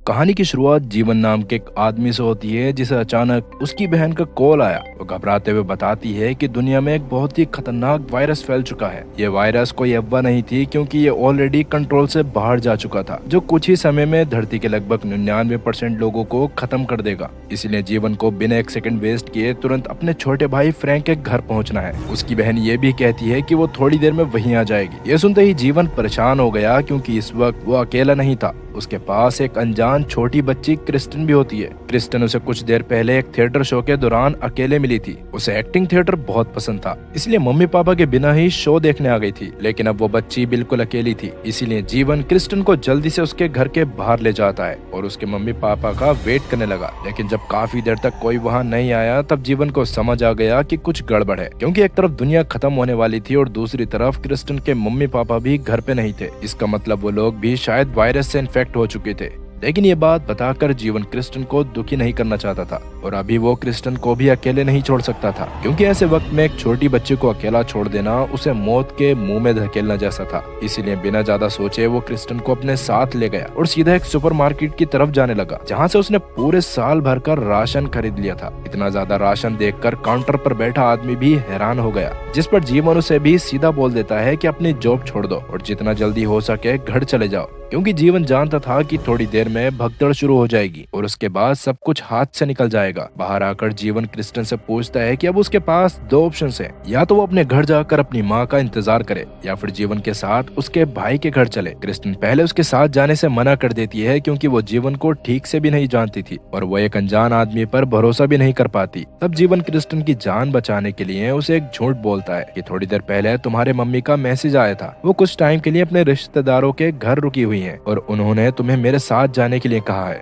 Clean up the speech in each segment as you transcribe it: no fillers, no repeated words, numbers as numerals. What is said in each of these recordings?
कहानी की शुरुआत जीवन नाम के एक आदमी से होती है जिसे अचानक उसकी बहन का कॉल आया। वो घबराते हुए बताती है कि दुनिया में एक बहुत ही खतरनाक वायरस फैल चुका है। ये वायरस कोई अफवाह नहीं थी क्योंकि ये ऑलरेडी कंट्रोल से बाहर जा चुका था, जो कुछ ही समय में धरती के लगभग 99% लोगों को खत्म कर देगा। इसलिए जीवन को बिना एक सेकंड वेस्ट किए तुरंत अपने छोटे भाई फ्रैंक के घर पहुंचना है। उसकी बहन ये भी कहती है कि वो थोड़ी देर में वहीं आ जाएगी। ये सुनते ही जीवन परेशान हो गया क्योंकि इस वक्त वो अकेला नहीं था, उसके पास एक अनजान छोटी बच्ची क्रिस्टन भी होती है। क्रिस्टन उसे कुछ देर पहले एक थिएटर शो के दौरान अकेले मिली थी। उसे एक्टिंग थिएटर बहुत पसंद था, इसलिए मम्मी पापा के बिना ही शो देखने आ गई थी। लेकिन अब वो बच्ची बिल्कुल अकेली थी, इसीलिए जीवन क्रिस्टन को जल्दी से उसके घर के बाहर ले जाता है और उसके मम्मी पापा का वेट करने लगा। लेकिन जब काफी देर तक कोई वहाँ नहीं आया, तब जीवन को समझ आ गया कि कुछ गड़बड़ है, क्योंकि एक तरफ दुनिया खत्म होने वाली थी और दूसरी तरफ क्रिस्टन के मम्मी पापा भी घर पे नहीं थे। इसका मतलब वो लोग भी शायद वायरस से इन्फेक्ट हो चुके थे। लेकिन ये बात बताकर जीवन क्रिस्टन को दुखी नहीं करना चाहता था और अभी वो क्रिस्टन को भी अकेले नहीं छोड़ सकता था, क्योंकि ऐसे वक्त में एक छोटी बच्ची को अकेला छोड़ देना उसे मौत के मुंह में धकेलना जैसा था। इसीलिए बिना ज्यादा सोचे वो क्रिस्टन को अपने साथ ले गया और सीधा एक सुपरमार्केट की तरफ जाने लगा, जहाँ से उसने पूरे साल भर का राशन खरीद लिया था। इतना ज्यादा राशन देखकर काउंटर पर बैठा आदमी भी हैरान हो गया, जिस पर जीवन उसे भी सीधा बोल देता है कि अपनी जॉब छोड़ दो और जितना जल्दी हो सके घर चले जाओ, क्योंकि जीवन जानता था कि थोड़ी देर में भगदड़ शुरू हो जाएगी और उसके बाद सब कुछ हाथ से निकल जाएगा। बाहर आकर जीवन क्रिस्टन से पूछता है कि अब उसके पास दो ऑप्शंस हैं, या तो वो अपने घर जाकर अपनी माँ का इंतजार करे या फिर जीवन के साथ उसके भाई के घर चले। क्रिस्टन पहले उसके साथ जाने से मना कर देती है क्योंकि वो जीवन को ठीक से भी नहीं जानती थी और वो एक अनजान आदमी पर भरोसा भी नहीं कर पाती। तब जीवन क्रिस्टन की जान बचाने के लिए उसे एक झूठ बोलता है कि थोड़ी देर पहले तुम्हारे मम्मी का मैसेज आया था, वो कुछ टाइम के लिए अपने रिश्तेदारों के घर रुकी हुई है और उन्होंने तुम्हें मेरे साथ जाने के लिए कहा है।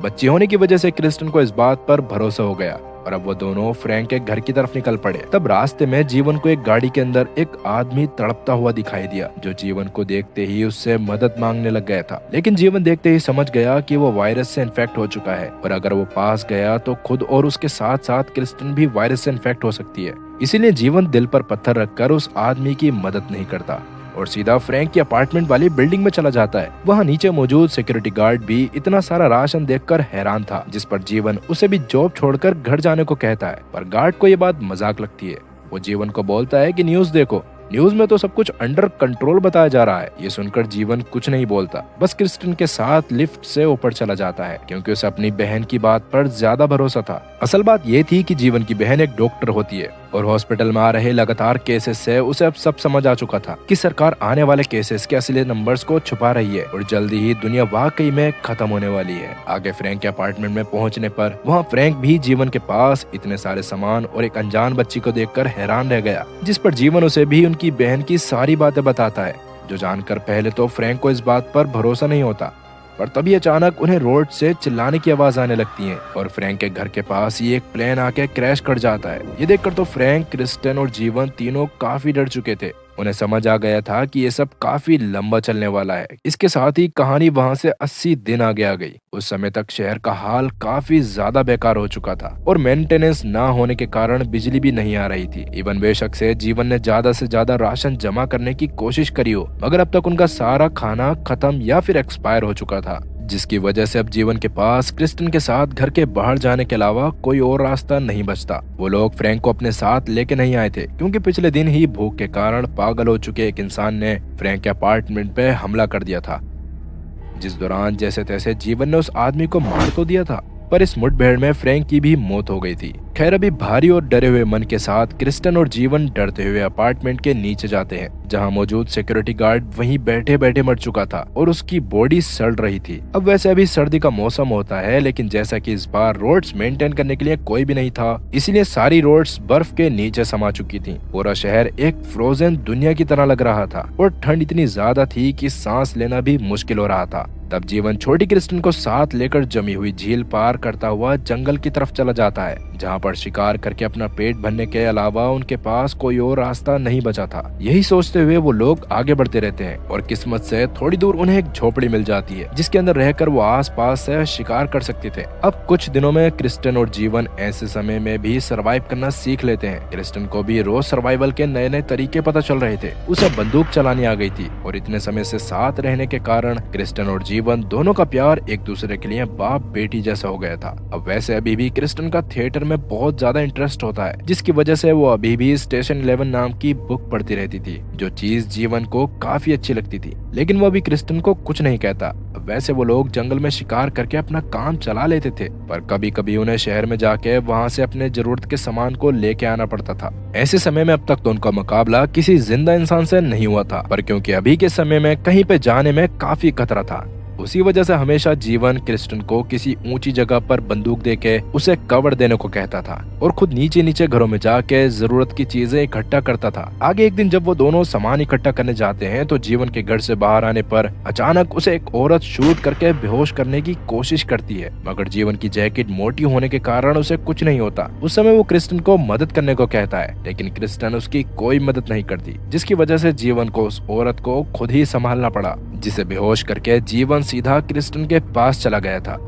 बच्ची होने की वजह से क्रिस्टन को इस बात पर भरोसा हो गया और अब वो दोनों फ्रैंक के घर की तरफ निकल पड़े। तब रास्ते में जीवन को एक गाड़ी के अंदर एक आदमी तड़पता हुआ दिखाई दिया, जो जीवन को देखते ही उससे मदद मांगने लग गया था। लेकिन जीवन देखते ही समझ गया कि वो वायरस से इन्फेक्ट हो चुका है और अगर वो पास गया तो खुद और उसके साथ साथ क्रिस्टन भी वायरस से इन्फेक्ट हो सकती है। इसीलिए जीवन दिल पर पत्थर रखकर उस आदमी की मदद नहीं करता और सीधा फ्रैंक की अपार्टमेंट वाली बिल्डिंग में चला जाता है। वहाँ नीचे मौजूद सिक्योरिटी गार्ड भी इतना सारा राशन देखकर हैरान था, जिस पर जीवन उसे भी जॉब छोड़कर घर जाने को कहता है, पर गार्ड को ये बात मजाक लगती है। वो जीवन को बोलता है कि न्यूज़ देखो, न्यूज में तो सब कुछ अंडर कंट्रोल बताया जा रहा है। ये सुनकर जीवन कुछ नहीं बोलता, बस क्रिस्टन के साथ लिफ्ट से ऊपर चला जाता है क्योंकि उसे अपनी बहन की बात पर ज्यादा भरोसा था। असल बात ये थी कि जीवन की बहन एक डॉक्टर होती है और हॉस्पिटल में आ रहे लगातार केसेस से उसे अब सब समझ आ चुका था कि सरकार आने वाले केसेस के असली नंबर्स को छुपा रही है और जल्दी ही दुनिया वाकई में खत्म होने वाली है। आगे फ्रैंक के अपार्टमेंट में पहुंचने पर वहाँ फ्रैंक भी जीवन के पास इतने सारे सामान और एक अनजान बच्ची को देखकर हैरान रह गया, जिस पर जीवन उसे भी उनकी बहन की सारी बातें बताता है, जो जानकर पहले तो फ्रैंक को इस बात पर भरोसा नहीं होता। पर तभी अचानक उन्हें रोड से चिल्लाने की आवाज आने लगती है और फ्रैंक के घर के पास ही एक प्लेन आके क्रैश कर जाता है। ये देखकर तो फ्रैंक, क्रिस्टन और जीवन तीनों काफी डर चुके थे। उन्हें समझ आ गया था कि ये सब काफी लंबा चलने वाला है। इसके साथ ही कहानी वहां से 80 दिन आगे आ गई। उस समय तक शहर का हाल काफी ज्यादा बेकार हो चुका था और मेंटेनेंस ना होने के कारण बिजली भी नहीं आ रही थी। इवन बेशक से जीवन ने ज्यादा से ज्यादा राशन जमा करने की कोशिश करी हो, मगर अब तक उनका सारा खाना खत्म या फिर एक्सपायर हो चुका था, जिसकी वजह से अब जीवन के पास क्रिस्टन के साथ घर के बाहर जाने के अलावा कोई और रास्ता नहीं बचता। वो लोग फ्रैंक को अपने साथ लेके नहीं आए थे क्योंकि पिछले दिन ही भूख के कारण पागल हो चुके एक इंसान ने फ्रैंक के अपार्टमेंट पे हमला कर दिया था, जिस दौरान जैसे तैसे जीवन ने उस आदमी को मार तो दिया था, पर इस मुठभेड़ में फ्रैंक की भी मौत हो गई थी। खैर, अभी भारी और डरे हुए मन के साथ क्रिस्टन और जीवन डरते हुए अपार्टमेंट के नीचे जाते हैं, जहां मौजूद सिक्योरिटी गार्ड वहीं बैठे बैठे मर चुका था और उसकी बॉडी सड़ रही थी। अब वैसे अभी सर्दी का मौसम होता है, लेकिन जैसा कि इस बार रोड्स मेंटेन करने के लिए कोई भी नहीं था, इसलिए सारी रोड्स बर्फ के नीचे समा चुकी थी। पूरा शहर एक फ्रोजन दुनिया की तरह लग रहा था और ठंड इतनी ज्यादा थी कि सांस लेना भी मुश्किल हो रहा था। तब जीवन छोटी क्रिस्टन को साथ लेकर जमी हुई झील पार करता हुआ जंगल की तरफ चला जाता है, जहाँ पर शिकार करके अपना पेट भरने के अलावा उनके पास कोई और रास्ता नहीं बचा था। यही सोचते हुए वो लोग आगे बढ़ते रहते हैं और किस्मत से थोड़ी दूर उन्हें एक झोपड़ी मिल जाती है जिसके अंदर रहकर वो आसपास से शिकार कर सकते थे। अब कुछ दिनों में क्रिस्टन और जीवन ऐसे समय में भी सरवाइव करना सीख लेते हैं। क्रिस्टन को भी रोज सर्वाइवल के नए नए तरीके पता चल रहे थे। उसे बंदूक चलानी आ गई थी और इतने समय से साथ रहने के कारण क्रिस्टन और जीवन दोनों का प्यार एक दूसरे के लिए बाप बेटी जैसा हो गया था। अब वैसे अभी भी क्रिस्टन का थिएटर में बहुत ज्यादा इंटरेस्ट होता है, जिसकी वजह से वो अभी भी स्टेशन 11 नाम की बुक पढ़ती रहती थी, जो चीज जीवन को काफी अच्छी लगती थी। लेकिन वो अभी क्रिस्टन को कुछ नहीं कहता। वैसे वो लोग जंगल में शिकार करके अपना काम चला लेते थे, पर कभी कभी उन्हें शहर में जाके वहाँ से अपने जरूरत के सामान को लेके आना पड़ता था। ऐसे समय में अब तक तो उनका मुकाबला किसी जिंदा इंसान से नहीं हुआ था, पर क्योंकि अभी के समय में कहीं पे जाने में काफी खतरा था, उसी वजह से हमेशा जीवन क्रिस्टन को किसी ऊंची जगह पर बंदूक देके उसे कवर देने को कहता था और खुद नीचे नीचे घरों में जाके जरूरत की चीजें इकट्ठा करता था। आगे एक दिन जब वो दोनों सामान इकट्ठा करने जाते हैं तो जीवन के घर से बाहर आने पर अचानक उसे एक औरत शूट करके बेहोश करने की कोशिश करती है, मगर जीवन की जैकेट मोटी होने के कारण उसे कुछ नहीं होता। उस समय वो क्रिस्टन को मदद करने को कहता है, लेकिन क्रिस्टन उसकी कोई मदद नहीं करती, जिसकी वजह से जीवन को उस औरत को खुद ही संभालना पड़ा, जिसे बेहोश करके जीवन सीधा क्रिस्टन के पास चला गया था,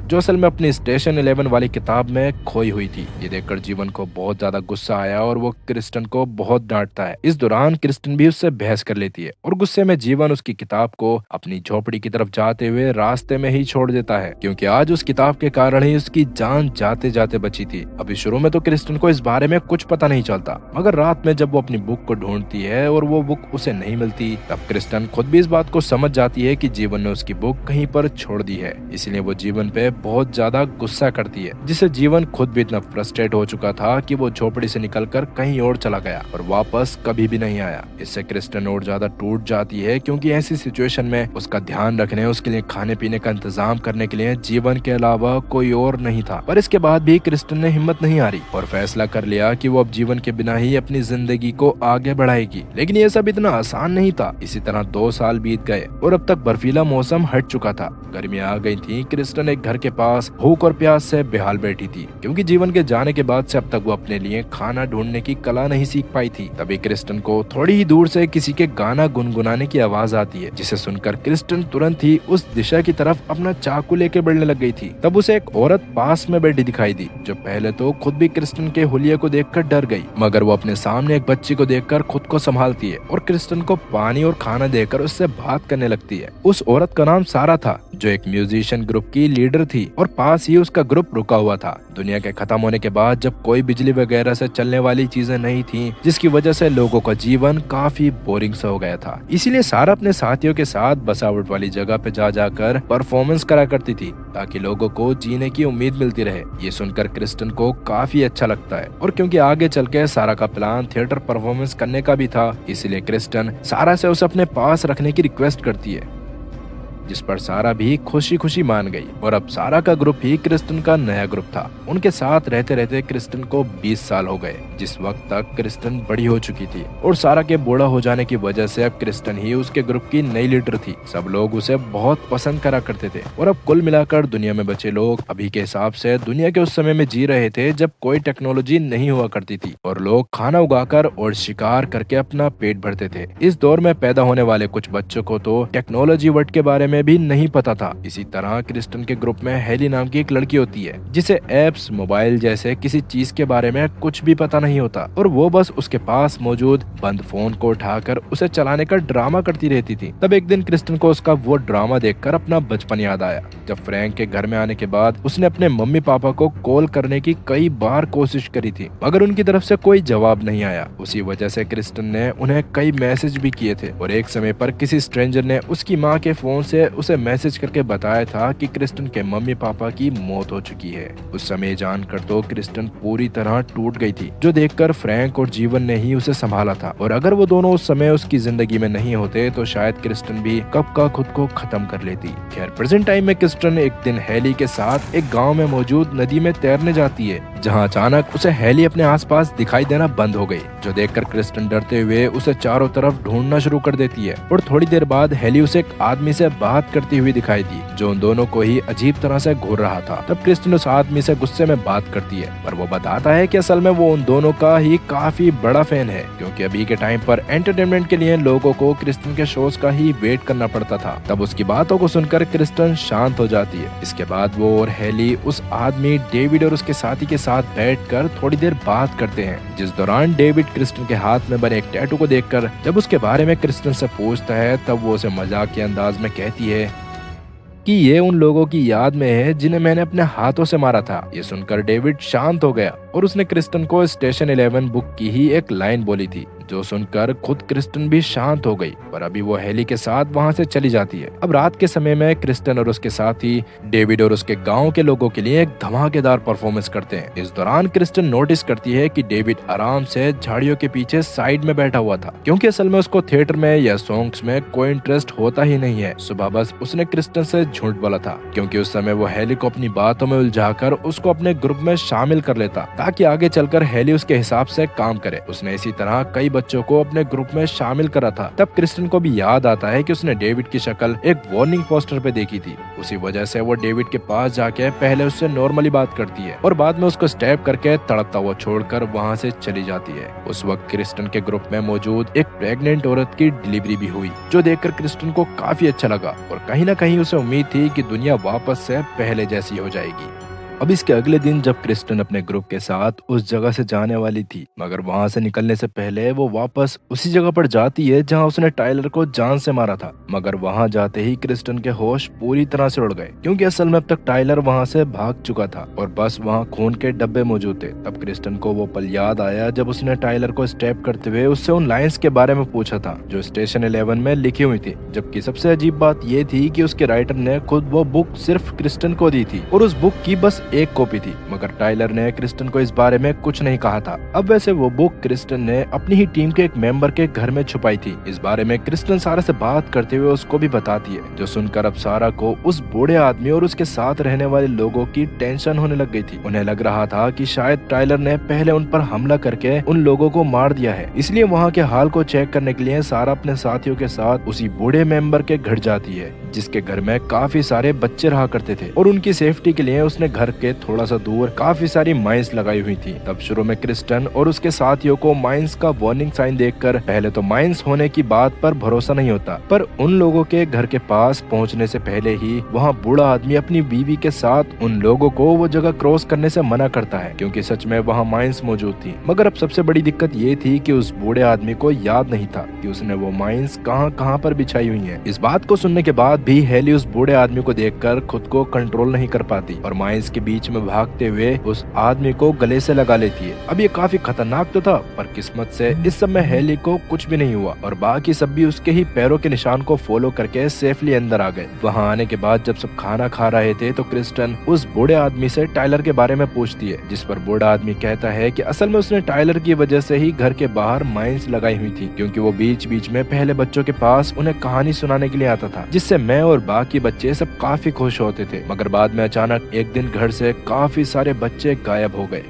जो असल में अपनी स्टेशन 11 वाली किताब में खोई हुई थी। ये देखकर जीवन को बहुत ज्यादा गुस्सा आया और वो क्रिस्टन को बहुत डांटता है। इस दौरान क्रिस्टन भी उससे बहस कर लेती है और गुस्से में जीवन उसकी किताब को अपनी झोपड़ी की तरफ जाते हुए रास्ते में ही छोड़ देता है, क्योंकि आज उस किताब के कारण ही उसकी जान जाते जाते बची थी। अभी शुरू में तो क्रिस्टन को इस बारे में कुछ पता नहीं चलता, मगर रात में जब वो अपनी बुक को ढूंढती है और वो बुक उसे नहीं मिलती, तब क्रिस्टन खुद भी इस बात को समझ जाती है कि जीवन ने उसकी बुक कहीं पर छोड़ दी है। इसलिए वो जीवन पे बहुत ज्यादा गुस्सा करती है, जिससे जीवन खुद भी इतना फ्रस्ट्रेट हो चुका था कि वो झोपड़ी से निकलकर कहीं और चला गया और वापस कभी भी नहीं आया। इससे क्रिस्टन और ज्यादा टूट जाती है, क्योंकि ऐसी सिचुएशन में उसका ध्यान रखने, उसके लिए खाने पीने का इंतजाम करने के लिए जीवन के अलावा कोई और नहीं था। पर इसके बाद भी क्रिस्टन ने हिम्मत नहीं हारी और फैसला कर लिया कि वो अब जीवन के बिना ही अपनी जिंदगी को आगे बढ़ाएगी। लेकिन ये सब इतना आसान नहीं था। इसी तरह 2 साल बीत गए और अब तक बर्फीला मौसम हट चुका था। गर्मियां आ गई थी। क्रिस्टन एक घर के पास भूख और प्यास से बेहाल बैठी थी, क्योंकि जीवन के जाने के बाद से अब तक वो अपने लिए खाना ढूंढने की कला नहीं सीख पाई थी। तभी क्रिस्टन को थोड़ी ही दूर से किसी के गाना गुनगुनाने की आवाज आती है, जिसे सुनकर क्रिस्टन तुरंत ही उस दिशा की तरफ अपना चाकू लेके बढ़ने लग गई थी। तब उसे एक औरत पास में बैठी दिखाई दी, जो पहले तो खुद भी क्रिस्टन के हुलिये को देखकर डर गई, मगर वो अपने सामने एक बच्ची को देखकर खुद को संभालती है और क्रिस्टन को पानी और खाना देकर उससे बात करने लगती है। उस औरत का नाम सारा था, जो एक म्यूजिशियन ग्रुप की लीडर थी और पास ही उसका ग्रुप रुका हुआ था। दुनिया के खत्म होने के बाद जब कोई बिजली वगैरह से चलने वाली चीजें नहीं थी, जिसकी वजह से लोगों का जीवन काफी बोरिंग सा हो गया था, इसीलिए सारा अपने साथियों के साथ बसावट वाली जगह पे जा जाकर परफॉर्मेंस करा करती थी, ताकि लोगों को जीने की उम्मीद मिलती रहे। ये सुनकर क्रिस्टन को काफी अच्छा लगता है, और क्योंकि आगे चल के सारा का प्लान थिएटर परफॉर्मेंस करने का भी था, इसलिए क्रिस्टन सारा से उसे अपने पास रखने की रिक्वेस्ट करती है, जिस पर सारा भी खुशी खुशी मान गई। और अब सारा का ग्रुप ही क्रिस्टन का नया ग्रुप था। उनके साथ रहते रहते क्रिस्टन को 20 साल हो गए, जिस वक्त तक क्रिस्टन बड़ी हो चुकी थी और सारा के बूढ़ा हो जाने की वजह से अब क्रिस्टन ही उसके ग्रुप की नई लीडर थी। सब लोग उसे बहुत पसंद करा करते थे और अब कुल मिलाकर दुनिया में बचे लोग अभी के हिसाब से दुनिया के उस समय में जी रहे थे जब कोई टेक्नोलॉजी नहीं हुआ करती थी और लोग खाना उगाकर और शिकार करके अपना पेट भरते थे। इस दौर में पैदा होने वाले कुछ बच्चों को तो टेक्नोलॉजी वर्ड के बारे में भी नहीं पता था। इसी तरह क्रिस्टन के ग्रुप में हेली नाम की एक लड़की होती है, जिसे एप्स, मोबाइल जैसे किसी चीज के बारे में कुछ भी पता नहीं होता और वो बस उसके पास मौजूद बंद फोन को उठाकर उसे चलाने का ड्रामा करती रहती थी। तब एक दिन क्रिस्टन को उसका वो ड्रामा देखकर अपना बचपन याद आया, जब फ्रैंक के घर में आने के बाद उसने अपने मम्मी पापा को कॉल करने की कई बार कोशिश करी थी, मगर उनकी तरफ से कोई जवाब नहीं आया। उसी वजह से क्रिस्टन ने उन्हें कई मैसेज भी किए थे और एक समय पर किसी स्ट्रेंजर ने उसकी माँ के फोन से उसे मैसेज करके बताया था कि क्रिस्टन के मम्मी पापा की मौत हो चुकी है। उस समय जानकर तो क्रिस्टन पूरी तरह टूट गई थी, जो देखकर फ्रैंक और जीवन ने ही उसे संभाला था, और अगर वो दोनों उस समय उसकी जिंदगी में नहीं होते तो शायद क्रिस्टन भी कब का खुद को खत्म कर लेती। खैर, प्रेजेंट टाइम में क्रिस्टन एक दिन हेली के साथ एक गाँव में मौजूद नदी में तैरने जाती है, जहाँ अचानक उसे हेली अपने आसपास दिखाई देना बंद हो गई, जो देखकर क्रिस्टन डरते हुए उसे चारों तरफ ढूंढना शुरू कर देती है और थोड़ी देर बाद हेली उसे एक आदमी से बात बात करती हुई दिखाई दी, जो उन दोनों को ही अजीब तरह से घूर रहा था। तब क्रिस्टन उस आदमी से गुस्से में बात करती है, पर वो बताता है कि असल में वो उन दोनों का ही काफी बड़ा फैन है, क्योंकि अभी के टाइम पर एंटरटेनमेंट के लिए लोगों को क्रिस्टन के शोज का ही वेट करना पड़ता था। तब उसकी बातों को सुनकर क्रिस्टन शांत हो जाती है। इसके बाद वो और हेली उस आदमी डेविड और उसके साथी के साथ बैठकर थोड़ी देर बात करते हैं, जिस दौरान डेविड क्रिस्टन के हाथ में बने एक टैटू को देखकर जब उसके बारे में क्रिस्टन से पूछता है, तब वो उसे मजाक के अंदाज में कहती है कि ये उन लोगों की याद में है जिन्हें मैंने अपने हाथों से मारा था। ये सुनकर डेविड शांत हो गया और उसने क्रिस्टन को स्टेशन 11 बुक की ही एक लाइन बोली थी, जो सुनकर खुद क्रिस्टन भी शांत हो गई। पर अभी वो हेली के साथ वहां से चली जाती है। अब रात के समय में क्रिस्टन और उसके साथी डेविड और उसके गांव के लोगों के लिए एक धमाकेदार परफॉर्मेंस करते हैं। इस दौरान क्रिस्टन नोटिस करती है कि डेविड आराम से झाड़ियों के पीछे साइड में बैठा हुआ था, क्योंकि असल में उसको थिएटर में या सॉन्ग्स में कोई इंटरेस्ट होता ही नहीं है। सुबह बस उसने क्रिस्टन से झूठ बोला था, क्योंकि उस समय वो हेली को अपनी बातों में उलझाकर उसको अपने ग्रुप में शामिल कर लेता, ताकि आगे चलकर हेली उसके हिसाब से काम करे। उसने इसी तरह कई बच्चों को अपने ग्रुप में शामिल करा था। तब क्रिस्टन को भी याद आता है कि उसने डेविड की शक्ल एक वार्निंग पोस्टर पे देखी थी। उसी वजह से वो डेविड के पास जाके पहले उससे नॉर्मली बात करती है और बाद में उसको स्टैप करके तड़पता हुआ छोड़कर वहाँ से चली जाती है। उस वक्त क्रिस्टन के ग्रुप में मौजूद एक प्रेग्नेंट औरत की डिलीवरी भी हुई, जो देखकर क्रिस्टन को काफी अच्छा लगा और कहीं न कहीं उसे उम्मीद थी कि दुनिया वापस से पहले जैसी हो जाएगी। अब इसके अगले दिन जब क्रिस्टन अपने ग्रुप के साथ उस जगह से जाने वाली थी, मगर वहां से निकलने से पहले वो वापस उसी जगह पर जाती है जहां उसने टाइलर को जान से मारा था। मगर वहां जाते ही क्रिस्टन के होश पूरी तरह से उड़ गए, क्योंकि असल में अब तक टाइलर वहां से भाग चुका था और बस वहां खून के डब्बे मौजूद थे। तब क्रिस्टन को वो पल याद आया जब उसने टाइलर को स्टेप करते हुए उससे उन लाइन्स के बारे में पूछा था, जो स्टेशन 11 में लिखी हुई थी। जबकि सबसे अजीब बात ये थी कि उसके राइटर ने खुद वो बुक सिर्फ क्रिस्टन को दी थी और उस बुक की बस एक कॉपी थी, मगर टाइलर ने क्रिस्टन को इस बारे में कुछ नहीं कहा था। अब वैसे वो बुक क्रिस्टन ने अपनी ही टीम के एक मेंबर के घर में छुपाई थी। इस बारे में क्रिस्टन सारा से बात करते हुए उसको भी बताती है, जो सुनकर अब सारा को उस बूढ़े आदमी और उसके साथ रहने वाले लोगों की टेंशन होने लग गई थी। उन्हें लग रहा था कि शायद टाइलर ने पहले उन पर हमला करके उन लोगों को मार दिया है, इसलिए वहाँ के हाल को चेक करने के लिए सारा अपने साथियों के साथ उसी बूढ़े मेंबर के घर जाती है, जिसके घर में काफी सारे बच्चे रहा करते थे और उनकी सेफ्टी के लिए उसने घर के थोड़ा सा दूर काफी सारी माइंस लगाई हुई थी। तब शुरू में क्रिस्टन और उसके साथियों को माइंस का वार्निंग साइन देखकर पहले तो माइंस होने की बात पर भरोसा नहीं होता, पर उन लोगों के घर के पास पहुंचने से पहले ही वहां बूढ़ा आदमी अपनी बीवी के साथ उन लोगों को वो जगह क्रॉस करने से मना करता है, क्योंकि सच में वहां माइंस मौजूद थी। मगर अब सबसे बड़ी दिक्कत ये थी कि उस बूढ़े आदमी को याद नहीं था कि उसने वो माइंस कहां पर बिछाई हुई है। इस बात को सुनने के बाद भी हेली उस बूढ़े आदमी को देखकर खुद को कंट्रोल नहीं कर पाती और माइंस के बीच में भागते हुए उस आदमी को गले से लगा लेती है। अब ये काफी खतरनाक तो था, पर किस्मत से इस समय हेली को कुछ भी नहीं हुआ और बाकी सब भी उसके ही पैरों के निशान को फॉलो करके सेफली अंदर आ गए। वहाँ आने के बाद जब सब खाना खा रहे थे तो क्रिस्टन उस बूढ़े आदमी से टाइलर के बारे में पूछती है, जिस पर बूढ़ा आदमी कहता है कि असल में उसने टाइलर की वजह से ही घर के बाहर माइंस लगाई हुई थी, क्योंकि वो बीच बीच में पहले बच्चों के पास उन्हें कहानी सुनाने के लिए आता था, जिससे मैं और बाकी बच्चे सब काफी खुश होते थे। मगर बाद में अचानक एक दिन घर से काफी सारे बच्चे गायब हो गए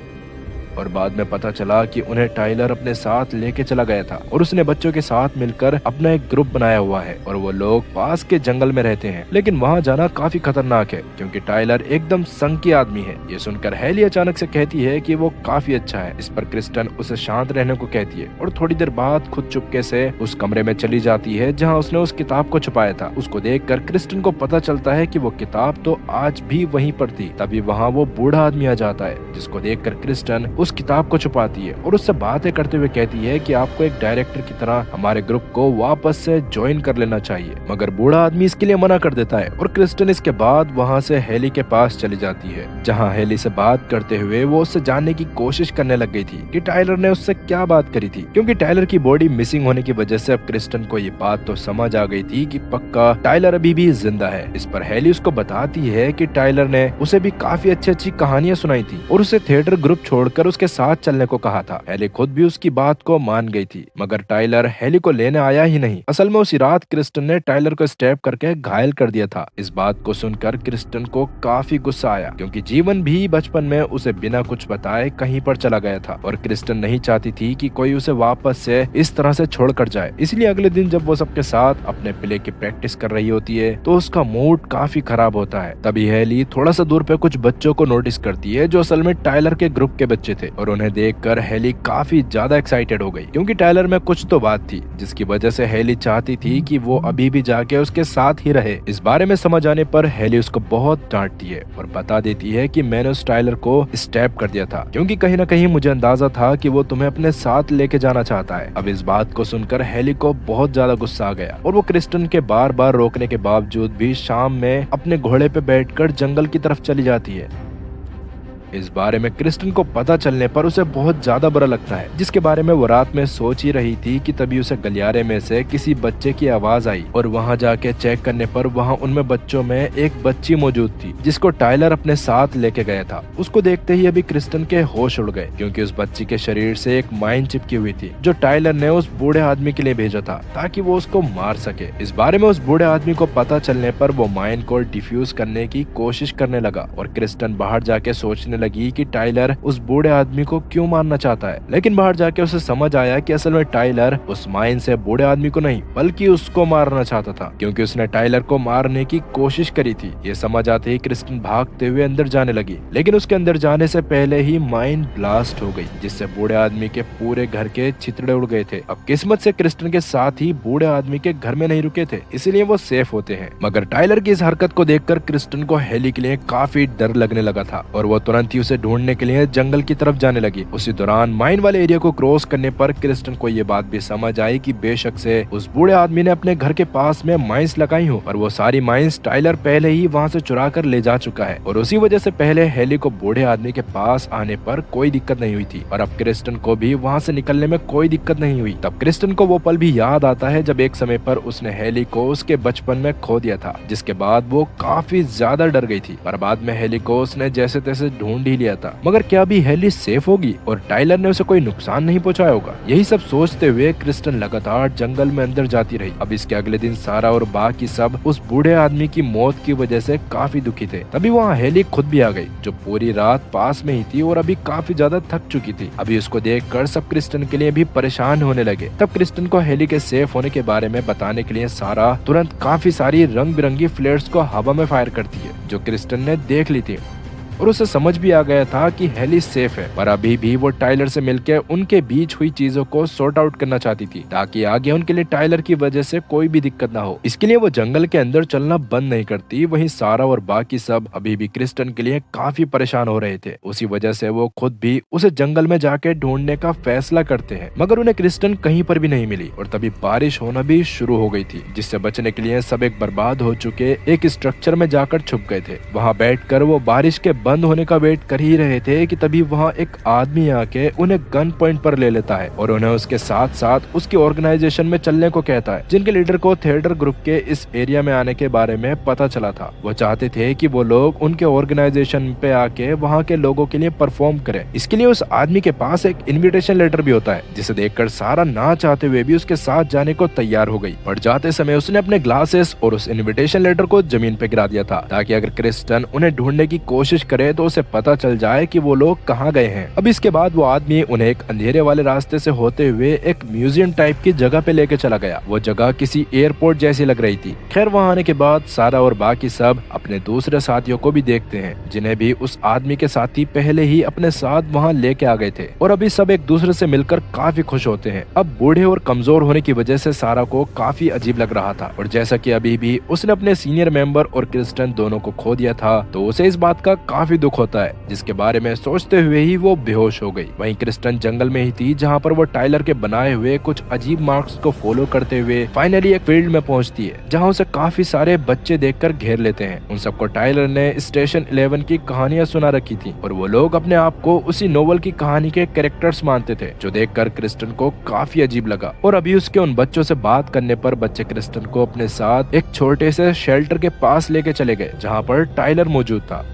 और बाद में पता चला कि उन्हें टाइलर अपने साथ लेके चला गया था और उसने बच्चों के साथ मिलकर अपना एक ग्रुप बनाया हुआ है और वो लोग पास के जंगल में रहते हैं। लेकिन वहाँ जाना काफी खतरनाक है, क्योंकि टाइलर एकदम संकी आदमी है। ये सुनकर हेली अचानक से कहती है कि वो काफी अच्छा है। इस पर क्रिस्टन उसे शांत रहने को कहती है और थोड़ी देर बाद खुद चुपके से उस कमरे में चली जाती है जहाँ उसने उस किताब को छुपाया था। उसको देखकर क्रिस्टन को पता चलता है कि वो किताब तो आज भी वहीं पर थी। तभी वहाँ वो बूढ़ा आदमी आ जाता है, जिसको देखकर क्रिस्टन उस किताब को छुपाती है और उससे बातें करते हुए कहती है कि आपको एक डायरेक्टर की तरह हमारे ग्रुप को वापस से ज्वाइन कर लेना चाहिए। मगर बूढ़ा आदमी इसके लिए मना कर देता है और क्रिस्टन इसके बाद वहाँ से हेली के पास चली जाती है, जहाँ हेली से बात करते हुए वो उससे जानने की कोशिश करने लग गई थी कि टाइलर ने उससे क्या बात करी थी, क्योंकि टाइलर की बॉडी मिसिंग होने की वजह से अब क्रिस्टन को ये बात तो समझ आ गई थी कि पक्का टाइलर अभी भी जिंदा है। इस पर हेली उसको बताती है कि टाइलर ने उसे भी काफी अच्छी अच्छी कहानियां सुनाई थी और उसे थिएटर ग्रुप छोड़कर उसके साथ चलने को कहा था। हेली खुद भी उसकी बात को मान गई थी, मगर टाइलर हेली को लेने आया ही नहीं। असल में उसी रात क्रिस्टन ने टाइलर को स्टैब करके घायल कर दिया था। इस बात को सुनकर क्रिस्टन को काफी गुस्सा आया, क्योंकि जीवन भी बचपन में उसे बिना कुछ बताए कहीं पर चला गया था और क्रिस्टन नहीं चाहती थी कि कोई उसे वापस से इस तरह से छोड़कर जाए। इसलिए अगले दिन जब वो सबके साथ अपने प्ले की प्रैक्टिस कर रही होती है तो उसका मूड काफी खराब होता है। तभी हेली थोड़ा सा दूर पे कुछ बच्चों को नोटिस करती है जो असल में टाइलर के ग्रुप के बच्चे थे, और उन्हें देखकर हेली काफी ज्यादा एक्साइटेड हो गई, क्योंकि टाइलर में कुछ तो बात थी जिसकी वजह से हेली चाहती थी कि वो अभी भी जाके उसके साथ ही रहे। इस बारे में समझ आने पर हेली उसको बहुत डांटती है और बता देती है कि मैंने उस टाइलर को स्टैब कर दिया था, क्योंकि कहीं ना कहीं मुझे अंदाजा था कि वो तुम्हें अपने साथ लेके जाना चाहता है। अब इस बात को सुनकर हेली को बहुत ज्यादा गुस्सा आ गया और वो क्रिस्टन के बार बार रोकने के बावजूद भी शाम में अपने घोड़े पे बैठकर जंगल की तरफ चली जाती है। इस बारे में क्रिस्टन को पता चलने पर उसे बहुत ज्यादा बुरा लगता है, जिसके बारे में वो रात में सोच ही रही थी कि तभी उसे गलियारे में से किसी बच्चे की आवाज आई और वहां जाके चेक करने पर वहां उनमें बच्चों में एक बच्ची मौजूद थी जिसको टाइलर अपने साथ लेके गया था। उसको देखते ही अभी क्रिस्टन के होश उड़ गए, क्योंकि उस बच्ची के शरीर से एक माइन चिपकी हुई थी जो टाइलर ने उस बूढ़े आदमी के लिए भेजा था ताकि वो उसको मार सके। इस बारे में उस बूढ़े आदमी को पता चलने पर वो माइन को डिफ्यूज करने की कोशिश करने लगा और क्रिस्टन बाहर जाके सोचने लगी कि टाइलर उस बूढ़े आदमी को क्यों मारना चाहता है। लेकिन बाहर जाके उसे समझ आया कि असल में टाइलर उस माइन से बूढ़े आदमी को नहीं बल्कि उसको मारना चाहता था, क्योंकि उसने टाइलर को मारने की कोशिश करी थी। ये समझ आते ही क्रिस्टन भागते हुए अंदर जाने लगी, लेकिन उसके अंदर जाने से पहले ही माइन ब्लास्ट हो गई, जिससे बूढ़े आदमी के पूरे घर के छितड़े उड़ गए थे। अब किस्मत से क्रिस्टन के साथ ही बूढ़े आदमी के घर में नहीं रुके थे, इसलिए वो सेफ होते हैं। मगर टाइलर की इस हरकत को देखकर क्रिस्टन को हेली के लिए काफी डर लगने लगा था और वो तुरंत ही उसे ढूंढने के लिए जंगल की तरफ जाने लगी। उसी दौरान माइन वाले एरिया को क्रॉस करने पर क्रिस्टन को ये बात भी समझ आई कि बेशक से उस बूढ़े आदमी ने अपने घर के पास में माइंस लगाई हो, पर वो सारी माइंस टाइलर पहले ही वहाँ से चुरा कर ले जा चुका है और उसी वजह से पहले हेली को बूढ़े आदमी के पास आने पर कोई दिक्कत नहीं हुई थी और अब क्रिस्टन को भी वहाँ से निकलने में कोई दिक्कत नहीं हुई। तब क्रिस्टन को वो पल भी याद आता है जब एक समय पर उसने हेली को उसके बचपन में खो दिया था, जिसके बाद वो काफी ज्यादा डर गई थी। पर बाद में हेली को उसने जैसे तैसे ढूंढ ही लिया था, मगर क्या अभी हेली सेफ होगी और टाइलर ने उसे कोई नुकसान नहीं पहुंचाया होगा? यही सब सोचते हुए क्रिस्टन लगातार जंगल में अंदर जाती रही। अब इसके अगले दिन सारा और बाकी सब उस बूढ़े आदमी की मौत की वजह से काफी दुखी थे। तभी वहाँ हेली खुद भी आ गई, जो पूरी रात पास में ही थी और अभी काफी ज्यादा थक चुकी थी। अभी उसको देखकर सब क्रिस्टन के लिए भी परेशान होने लगे। तब क्रिस्टन को हेली के सेफ होने के बारे में बताने के लिए सारा तुरंत काफी सारी रंग बिरंगी फ्लेयर्स को हवा में फायर करती है, जो क्रिस्टन ने देख ली थी और उसे समझ भी आ गया था कि हेली सेफ है। पर अभी भी वो टाइलर से मिलकर उनके बीच हुई चीजों को सॉर्ट आउट करना चाहती थी, ताकि आगे उनके लिए टाइलर की वजह से कोई भी दिक्कत ना हो। इसके लिए वो जंगल के अंदर चलना बंद नहीं करती। वहीं सारा और बाकी सब अभी भी क्रिस्टन के लिए काफी परेशान हो रहे थे। उसी वजह से वो खुद भी उसे जंगल में जाके ढूंढने का फैसला करते हैं, मगर उन्हें क्रिस्टन कहीं पर भी नहीं मिली और तभी बारिश होना भी शुरू हो गई थी, जिससे बचने के लिए सब एक बर्बाद हो चुके एक स्ट्रक्चर में जाकर छुप गए थे। वहाँ बैठकर वो बारिश के बंद होने का वेट कर ही रहे थे कि तभी वहाँ एक आदमी आके उन्हें गन पॉइंट पर ले लेता है और उन्हें उसके साथ साथ उसकी ऑर्गेनाइजेशन में चलने को कहता है, जिनके लीडर को थिएटर ग्रुप के इस एरिया में आने के बारे में पता चला था। वो चाहते थे कि वो लोग उनके ऑर्गेनाइजेशन पे आके वहाँ के लोगों के लिए परफॉर्म करें। इसके लिए उस आदमी के पास एक इन्विटेशन लेटर भी होता है, जिसे देखकर सारा ना चाहते हुए भी उसके साथ जाने को तैयार हो गई और जाते समय उसने अपने ग्लासेस और उस इन्विटेशन लेटर को जमीन पे गिरा दिया था, ताकि अगर क्रिस्टन उन्हें उन्हें की कोशिश करे तो उसे पता चल जाए कि वो लोग कहाँ गए हैं। अब इसके बाद वो आदमी उन्हें एक अंधेरे वाले रास्ते से होते हुए एक म्यूजियम टाइप की जगह पे लेके चला गया। वो जगह किसी एयरपोर्ट जैसी लग रही थी। खैर वहाँ आने के बाद सारा और बाकी सब अपने दूसरे साथियों को भी देखते हैं, जिन्हें भी उस आदमी के साथी पहले ही अपने साथ वहाँ लेके आ गए थे और अभी सब एक दूसरे से मिलकर काफी खुश होते हैं। अब बूढ़े और कमजोर होने की वजह से सारा को काफी अजीब लग रहा था और जैसा कि अभी भी उसने अपने सीनियर मेंबर और क्रिस्टन दोनों को खो दिया था, तो उसे इस बात का काफी दुख होता है, जिसके बारे में सोचते हुए ही वो बेहोश हो गई। वहीं क्रिस्टन जंगल में ही थी, जहाँ पर वो टाइलर के बनाए हुए कुछ अजीब मार्क्स को फॉलो करते हुए फाइनली एक फील्ड में पहुंचती है, जहाँ उसे काफी सारे बच्चे देखकर घेर लेते हैं। उन सबको टाइलर ने स्टेशन 11 की कहानियां सुना रखी थी और वो लोग अपने आप को उसी नोवेल की कहानी के कैरेक्टर्स मानते थे, जो देखकर क्रिस्टन को काफी अजीब लगा। और अभी उसके उन बच्चों से बात करने पर बच्चे क्रिस्टन को अपने साथ एक छोटे से शेल्टर के पास लेके चले गए, जहाँ पर टाइलर मौजूद था।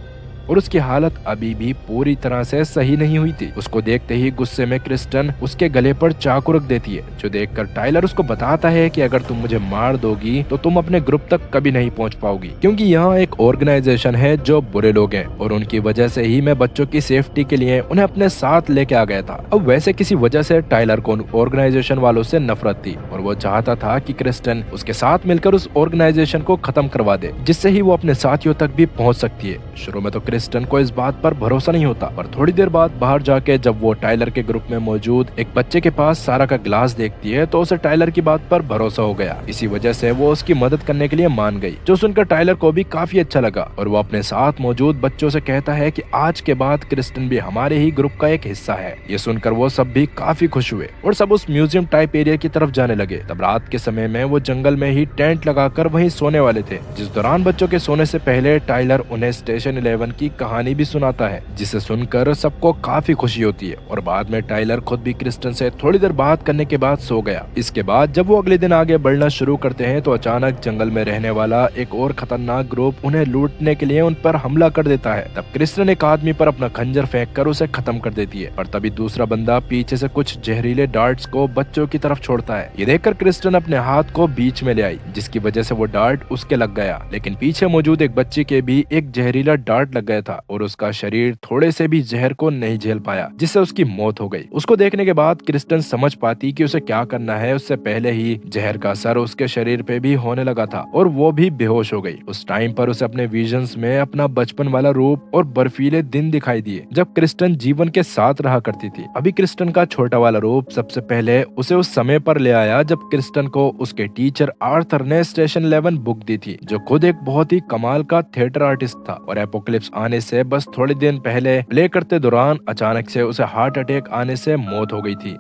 और उसकी हालत अभी भी पूरी तरह से सही नहीं हुई थी। उसको देखते ही गुस्से में क्रिस्टन उसके गले पर चाकू रख देती है, जो देखकर टाइलर उसको बताता है कि अगर तुम मुझे मार दोगी तो तुम अपने ग्रुप तक कभी नहीं पहुंच पाओगी, क्योंकि यहाँ एक ऑर्गेनाइजेशन है जो बुरे लोग हैं और उनकी वजह से ही मैं बच्चों की सेफ्टी के लिए उन्हें अपने साथ लेके आ गया था। अब वैसे किसी वजह से टाइलर को ऑर्गेनाइजेशन वालों से नफरत थी और वो चाहता था कि क्रिस्टन उसके साथ मिलकर उस ऑर्गेनाइजेशन को खत्म करवा दे, जिससे ही वो अपने साथियों तक भी पहुंच सकती है। शुरू में तो क्रिस्टन को इस बात पर भरोसा नहीं होता, पर थोड़ी देर बाद बाहर जाके जब वो टाइलर के ग्रुप में मौजूद एक बच्चे के पास सारा का गिलास देखती है तो उसे टाइलर की बात पर भरोसा हो गया। इसी वजह से वो उसकी मदद करने के लिए मान गई, जो सुनकर टाइलर को भी काफी अच्छा लगा और वो अपने साथ मौजूद बच्चों से कहता है कि आज के बाद क्रिस्टन भी हमारे ही ग्रुप का एक हिस्सा है। ये सुनकर वो सब भी काफी खुश हुए और सब उस म्यूजियम टाइप एरिया की तरफ जाने लगे। तब रात के समय में वो जंगल में ही टेंट लगाकर वहीं सोने वाले थे, जिस दौरान बच्चों के सोने से पहले टाइलर उन्हें स्टेशन 11 की कहानी भी सुनाता है, जिसे सुनकर सबको काफी खुशी होती है और बाद में टाइलर खुद भी क्रिस्टन से थोड़ी देर बात करने के बाद सो गया। इसके बाद जब वो अगले दिन आगे बढ़ना शुरू करते हैं तो अचानक जंगल में रहने वाला एक और खतरनाक ग्रुप उन्हें लूटने के लिए उन पर हमला कर देता है। तब क्रिस्टन एक आदमी पर अपना खंजर फेंक कर उसे खत्म कर देती है, पर तभी दूसरा बंदा पीछे से कुछ जहरीले डार्ट्स को बच्चों की तरफ छोड़ता है। ये देखकर क्रिस्टन अपने हाथ को बीच में ले आई, जिसकी वजह से वो डार्ट उसके लग गया, लेकिन पीछे मौजूद एक बच्ची के भी एक जहरीला डार्ट लग गया था और उसका शरीर थोड़े से भी जहर को नहीं झेल पाया, जिससे उसकी मौत हो गई। उसको देखने के बाद क्रिस्टन समझ पाती कि उसे क्या करना है। उससे पहले ही जहर का असर उसके शरीर पे भी होने लगा था और वो भी बेहोश हो गई। उस टाइम पर उसे अपने विजन्स में अपना बचपन वाला रूप और बर्फीले दिन दिखाई दिए जब क्रिस्टन जीवन के साथ रहा करती थी। अभी क्रिस्टन का छोटा वाला रूप सबसे पहले उसे उस समय पर ले आया जब क्रिस्टन को उसके टीचर आर्थर ने स्टेशन 11 बुक दी थी, जो खुद एक बहुत ही कमाल का थिएटर आर्टिस्ट था और एपोकलिप्स आने से बस थोड़े दिन पहले प्ले करते दौरान अचानक से उसे हार्ट अटैक आने से मौत हो गई थी।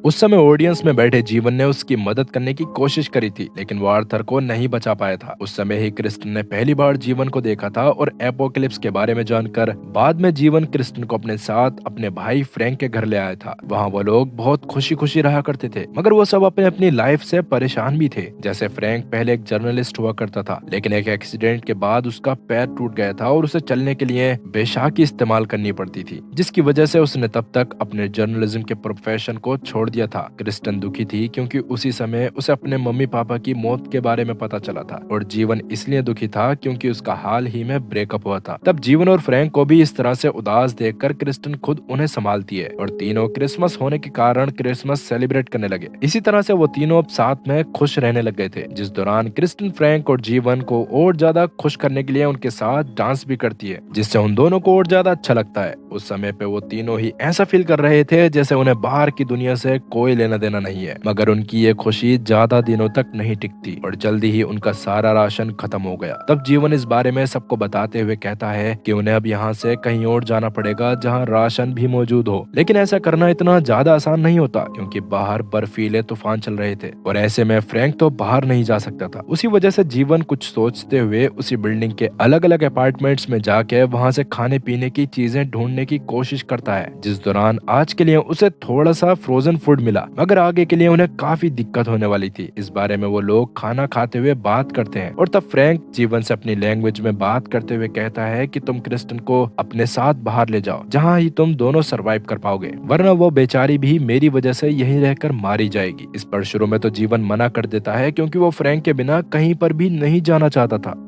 उस समय ऑडियंस में बैठे जीवन ने उसकी मदद करने की कोशिश करी थी, लेकिन वो आर्थर को नहीं बचा पाया था। उस समय ही क्रिस्टन ने पहली बार जीवन को देखा था और एपोकलिप्स के बारे में जानकर बाद में जीवन क्रिस्टन को अपने साथ अपने भाई फ्रैंक के घर ले आया था। वहाँ वो लोग बहुत खुशी खुशी रहा करते थे, मगर वो सब अपने अपनी लाइफ से परेशान भी थे। जैसे फ्रैंक पहले एक जर्नलिस्ट हुआ करता था, लेकिन एक एक्सीडेंट के बाद उसका पैर टूट गया था और उसे चलने के लिए बेशाकी इस्तेमाल करनी पड़ती थी, जिसकी वजह से उसने तब तक अपने जर्नलिज्म के प्रोफेशन को छोड़ दिया था। क्रिस्टन दुखी थी क्योंकि उसी समय उसे अपने मम्मी पापा की मौत के बारे में पता चला था और जीवन इसलिए दुखी था क्योंकि उसका हाल ही में ब्रेकअप हुआ था। तब जीवन और फ्रैंक को भी इस तरह से उदास देखकर क्रिस्टन खुद उन्हें संभालती है और तीनों क्रिसमस होने के कारण क्रिसमस सेलिब्रेट करने लगे। इसी तरह से वो तीनों अब साथ में खुश रहने लग गए थे, जिस दौरान क्रिस्टन फ्रैंक और जीवन को और ज्यादा खुश करने के लिए उनके साथ डांस भी करती है, जिससे उन दोनों को और ज्यादा अच्छा लगता है। उस समय पे वो तीनों ही ऐसा फील कर रहे थे जैसे उन्हें बाहर की दुनिया से कोई लेना देना नहीं है, मगर उनकी ये खुशी ज्यादा दिनों तक नहीं टिकती और जल्दी ही उनका सारा राशन खत्म हो गया। तब जीवन इस बारे में सबको बताते हुए कहता है कि उन्हें अब यहाँ से कहीं और जाना पड़ेगा जहाँ राशन भी मौजूद हो, लेकिन ऐसा करना इतना ज्यादा आसान नहीं होता क्योंकि बाहर बर्फीले तूफान चल रहे थे और ऐसे में फ्रैंक तो बाहर नहीं जा सकता था। उसी वजह से जीवन कुछ सोचते हुए उसी बिल्डिंग के अलग अलग अपार्टमेंट्स में जाके वहाँ से खाने पीने की चीजें ढूंढने की कोशिश करता है, जिस दौरान आज के लिए उसे थोड़ा सा फ्रोजन फूड मिला, मगर आगे के लिए उन्हें काफी दिक्कत होने वाली थी। इस बारे में वो लोग खाना खाते हुए बात करते हैं और तब फ्रैंक जीवन से अपनी लैंग्वेज में बात करते हुए कहता है कि तुम क्रिस्टन को अपने साथ बाहर ले जाओ, जहाँ ही तुम दोनों सरवाइव कर पाओगे, वरना वो बेचारी भी मेरी वजह से यहीं रहकर मारी जाएगी। इस पर शुरू में तो जीवन मना कर देता है क्योंकि वो फ्रैंक के बिना कहीं पर भी नहीं जाना चाहता था,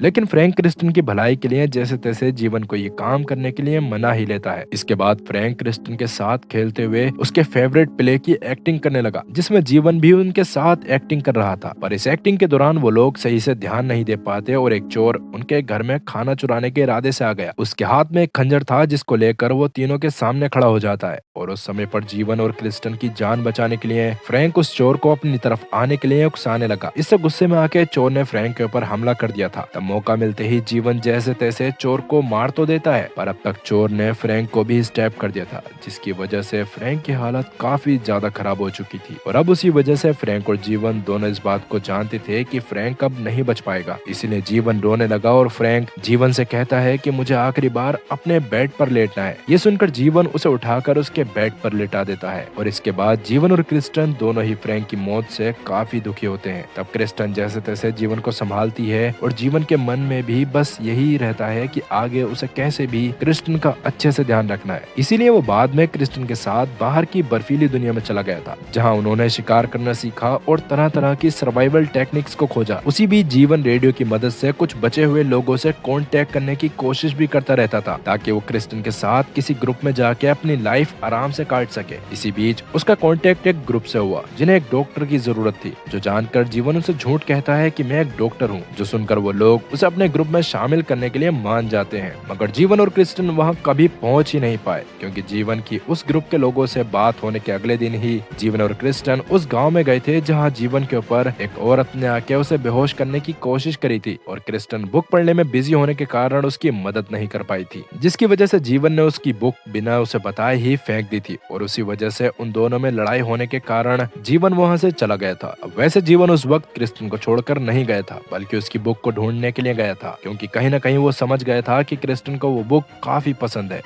लेकिन फ्रैंक क्रिस्टन की भलाई के लिए जैसे तैसे जीवन को ये काम करने के लिए मना ही लेता है। इसके बाद फ्रैंक क्रिस्टन के साथ खेलते हुए उसके फेवरेट प्ले की एक्टिंग करने लगा, जिसमें जीवन भी उनके साथ एक्टिंग कर रहा था। पर इस एक्टिंग के दौरान वो लोग सही से ध्यान नहीं दे पाते और एक चोर उनके घर में खाना चुराने के इरादे से आ गया। उसके हाथ में एक खंजर था जिसको लेकर वो तीनों के सामने खड़ा हो जाता है और उस समय पर जीवन और क्रिस्टन की जान बचाने के लिए फ्रैंक उस चोर को अपनी तरफ आने के लिए उकसाने लगा। इससे गुस्से में आके चोर ने फ्रैंक के ऊपर हमला कर दिया था। तब मौका मिलते ही जीवन जैसे तैसे चोर को मार तो देता है, पर अब तक चोर ने फ्रैंक को भी स्टैप कर दिया था, जिसकी वजह से फ्रैंक की हालत काफी ज्यादा खराब हो चुकी थी। और अब उसी वजह से फ्रैंक और जीवन दोनों इस बात को जानते थे कि फ्रैंक अब नहीं बच पाएगा। इसीलिए जीवन रोने लगा और फ्रैंक जीवन से कहता है कि मुझे आखिरी बार अपने बेड पर लेटना है। ये सुनकर जीवन उसे उठाकर उसके बेड पर लेटा देता है और इसके बाद जीवन और क्रिस्टन दोनों ही फ्रैंक की मौत से काफी दुखी होते हैं। तब क्रिस्टन जैसे तैसे जीवन को संभालती है और जीवन के मन में भी बस यही रहता है कि आगे उसे कैसे भी क्रिस्टन का अच्छे से ध्यान रखना है। इसीलिए वो बाद में क्रिस्टन के साथ बाहर की बर्फीली दुनिया में चला गया था, जहाँ उन्होंने शिकार करना सीखा और तरह तरह की सर्वाइवल टेक्निक्स को खोजा। उसी बीच जीवन रेडियो की मदद से कुछ बचे हुए लोगों से कांटेक्ट करने की कोशिश भी करता रहता था, ताकि वो क्रिस्टन के साथ किसी ग्रुप में जाके अपनी लाइफ आराम से काट सके। इसी बीच उसका कांटेक्ट एक ग्रुप से हुआ जिन्हें एक डॉक्टर की जरूरत थी, जो जानकर जीवन उसे झूठ कहता है कि मैं एक डॉक्टर हूँ, जो सुनकर वो लोग उसे अपने ग्रुप में शामिल करने के लिए मान जाते हैं। मगर जीवन और क्रिस्टन वहाँ कभी पहुँच ही नहीं पाए, क्योंकि जीवन की उस ग्रुप के लोगों से बात होने के अगले दिन ही जीवन और क्रिस्टन उस गाँव में गए थे जहाँ जीवन के ऊपर एक औरत ने आके उसे बेहोश करने की कोशिश करी थी, और क्रिस्टन बुक पढ़ने में बिजी होने के कारण उसकी मदद नहीं कर पाई थी, जिसकी वजह से जीवन ने उसकी बुक बिना उसे बताए ही फेंक दी थी, और उसी वजह से उन दोनों में लड़ाई होने के कारण जीवन वहां से चला गया था। अब वैसे जीवन उस वक्त क्रिस्टन को छोड़कर नहीं गया था, बल्कि उसकी बुक को ढूंढने के लिए गया था, क्योंकि कहीं ना कहीं वो समझ गया था कि क्रिस्टन को वो बुक काफी पसंद है।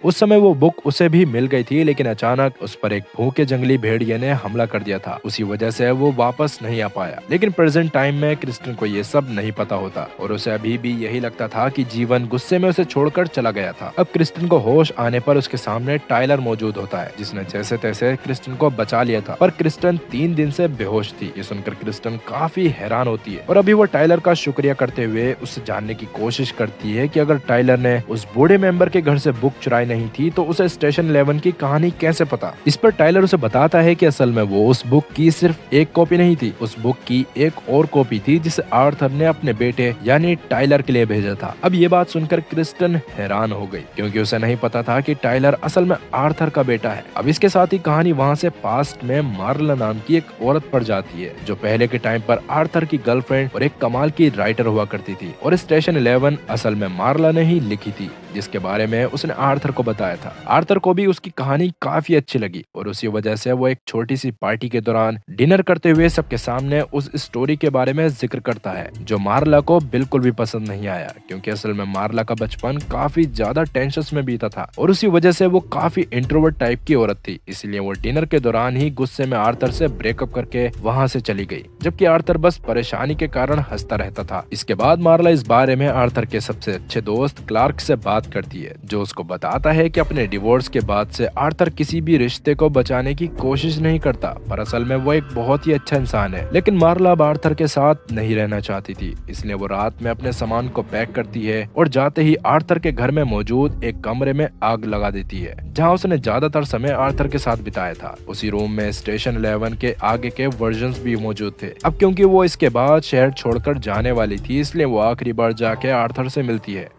उस समय वो बुक उसे भी मिल गई थी, लेकिन अचानक उस पर एक भूखे जंगली भेड़िए ने हमला कर दिया था। उसी वजह से वो वापस नहीं आ पाया। लेकिन प्रेजेंट टाइम में क्रिस्टन को ये सब नहीं पता होता, और उसे अभी भी यही लगता था कि जीवन गुस्से में उसे छोड़कर चला गया था। अब क्रिस्टन को होश आने पर उसके सामने टाइलर मौजूद होता है, जिसने जैसे तैसे क्रिस्टन को बचा लिया था, पर क्रिस्टन 3 दिन से बेहोश थी। ये सुनकर क्रिस्टन काफी हैरान होती है, और अभी वो टाइलर का शुक्रिया करते हुए उससे जानने की कोशिश करती है कि अगर टाइलर ने उस बूढ़े मेंबर के घर से बुक चुराई नहीं थी तो उसे स्टेशन 11 की कहानी कैसे पता। इस पर टाइलर उसे बताता है कि असल में वो उस बुक की सिर्फ एक कॉपी नहीं थी, उस बुक की एक और कॉपी थी जिसे आर्थर ने अपने बेटे यानी टाइलर के लिए भेजा था। अब ये बात सुनकर क्रिस्टन हैरान हो गई, क्योंकि उसे नहीं पता था कि टाइलर असल में आर्थर का बेटा है। अब इसके साथ ही कहानी वहाँ से पास्ट में मार्ला नाम की एक औरत पड़ जाती है, जो पहले के टाइम पर आर्थर की गर्लफ्रेंड और एक कमाल की राइटर हुआ करती थी, और स्टेशन 11 असल में मार्ला ने ही लिखी थी, जिसके बारे में उसने आर्थर को बताया था। आर्थर को भी उसकी कहानी काफी अच्छी लगी, और उसी वजह से वो एक छोटी सी पार्टी के दौरान डिनर करते हुए सबके सामने उस स्टोरी के बारे में जिक्र करता है, जो मार्ला को बिल्कुल भी पसंद नहीं आया, क्योंकि असल में मार्ला का बचपन काफी ज्यादा टेंशन में बीता था, और उसी वजह से वो काफी इंट्रोवर्ट टाइप की औरत थी। इसलिए वो डिनर के दौरान ही गुस्से में आर्थर से ब्रेकअप करके वहाँ से चली गई, जबकि आर्थर बस परेशानी के कारण हंसता रहता था। इसके बाद मार्ला इस बारे में आर्थर के सबसे अच्छे दोस्त क्लार्क से बात करती है, जो उसको बताता है कि अपने डिवोर्स के बाद से आर्थर किसी भी रिश्ते को बचाने की कोशिश नहीं करता, पर असल में वो एक बहुत ही अच्छा इंसान है। लेकिन मार्ला अब आर्थर के साथ नहीं रहना चाहती थी, इसलिए वो रात में अपने सामान को पैक करती है और जाते ही आर्थर के घर में मौजूद एक कमरे में आग लगा देती है, जहाँ उसने ज्यादातर समय आर्थर के साथ बिताया था। उसी रूम में स्टेशन 11 के आगे के वर्जन्स भी मौजूद थे। अब क्योंकि वो इसके बाद शहर छोड़कर जाने वाली थी, इसलिए वो आखिरी बार जाके आर्थर से मिलती है,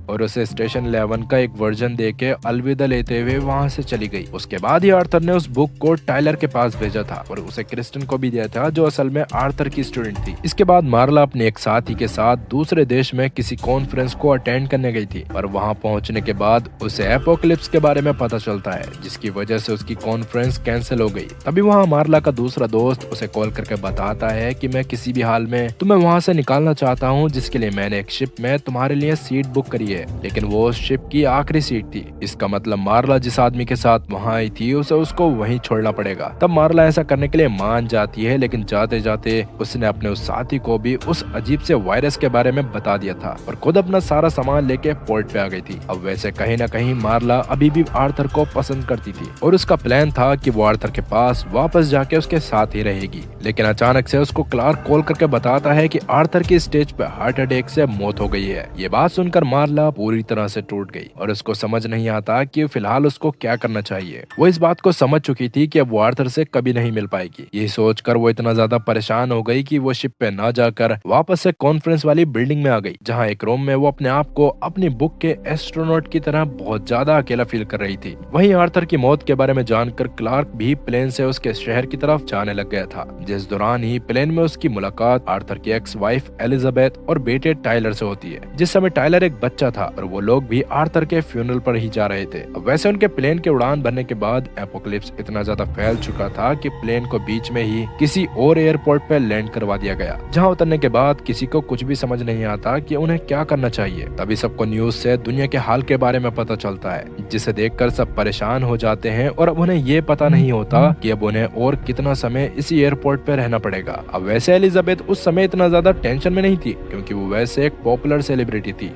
और उसे स्टेशन 11 का एक वर्जन देके अलविदा लेते हुए वहां से चली गई। उसके बाद ही आर्थर ने उस बुक को टाइलर के पास भेजा था, और उसे क्रिस्टन को भी दिया था, जो असल में आर्थर की स्टूडेंट थी। इसके बाद मार्ला अपने एक साथी के साथ दूसरे देश में किसी कॉन्फ्रेंस को अटेंड करने गई थी, और वहां पहुंचने के बाद उसे एपोकलिप्स के बारे में पता चलता है, जिसकी वजह से उसकी कॉन्फ्रेंस कैंसिल हो गई। तभी वहाँ मार्ला का दूसरा दोस्त उसे कॉल करके बताता है कि मैं किसी भी हाल में तुम्हें वहाँ से निकालना चाहता हूँ, जिसके लिए मैंने एक शिप में तुम्हारे लिए सीट बुक करी है, लेकिन वो उस शिप की आखिरी सीट थी। इसका मतलब मार्ला जिस आदमी के साथ वहाँ आई थी उसे उसको वहीं छोड़ना पड़ेगा। तब मार्ला ऐसा करने के लिए मान जाती है, लेकिन जाते जाते उसने अपने उस साथी को भी उस अजीब से वायरस के बारे में बता दिया था, और खुद अपना सारा सामान लेके पोर्ट पे आ गई थी। अब वैसे कहीं ना कहीं मार्ला अभी भी आर्थर को पसंद करती थी, और उसका प्लान था कि वो आर्थर के पास वापस जाके उसके साथ ही रहेगी। लेकिन अचानक से उसको क्लार्क कॉल करके बताता है कि आर्थर की स्टेज पे हार्ट अटैक से मौत हो गई है। ये बात सुनकर मार्ला पूरी तरह से टूट गई, और उसको समझ नहीं आता कि फिलहाल उसको क्या करना चाहिए। वो इस बात को समझ चुकी थी कि अब वो आर्थर से कभी नहीं मिल पाएगी। यही सोचकर वो इतना ज्यादा परेशान हो गई कि वो शिप पे ना जाकर वापस से कॉन्फ्रेंस वाली बिल्डिंग में आ गई, जहाँ एक रूम में वो अपने आप को अपनी बुक के एस्ट्रोनॉट की तरह बहुत ज्यादा अकेला फील कर रही थी। वहीं आर्थर की मौत के बारे में जानकर क्लार्क भी प्लेन से उसके शहर की तरफ जाने लग गया था, जिस दौरान ही प्लेन में उसकी मुलाकात आर्थर की एक्स वाइफ एलिजाबेथ और बेटे टाइलर से होती है। जिस समय टाइलर एक बच्चा था और वो लोग भी आर्थर के फ्यूनरल पर ही जा रहे थे। अब वैसे उनके प्लेन के उड़ान भरने के बाद एपोकलिप्स इतना ज्यादा फैल चुका था कि प्लेन को बीच में ही किसी और एयरपोर्ट पे लैंड करवा दिया गया, जहां उतरने के बाद किसी को कुछ भी समझ नहीं आता कि उन्हें क्या करना चाहिए। तभी सबको न्यूज से दुनिया के हाल के बारे में पता चलता है, जिसे देखकर सब परेशान हो जाते हैं और अब उन्हें ये पता नहीं होता कि अब उन्हें और कितना समय इसी एयरपोर्ट पे रहना पड़ेगा। अब वैसे एलिजाबेथ उस समय इतना ज्यादा टेंशन में नहीं थी, क्योंकि वो वैसे एक पॉपुलर सेलिब्रिटी थी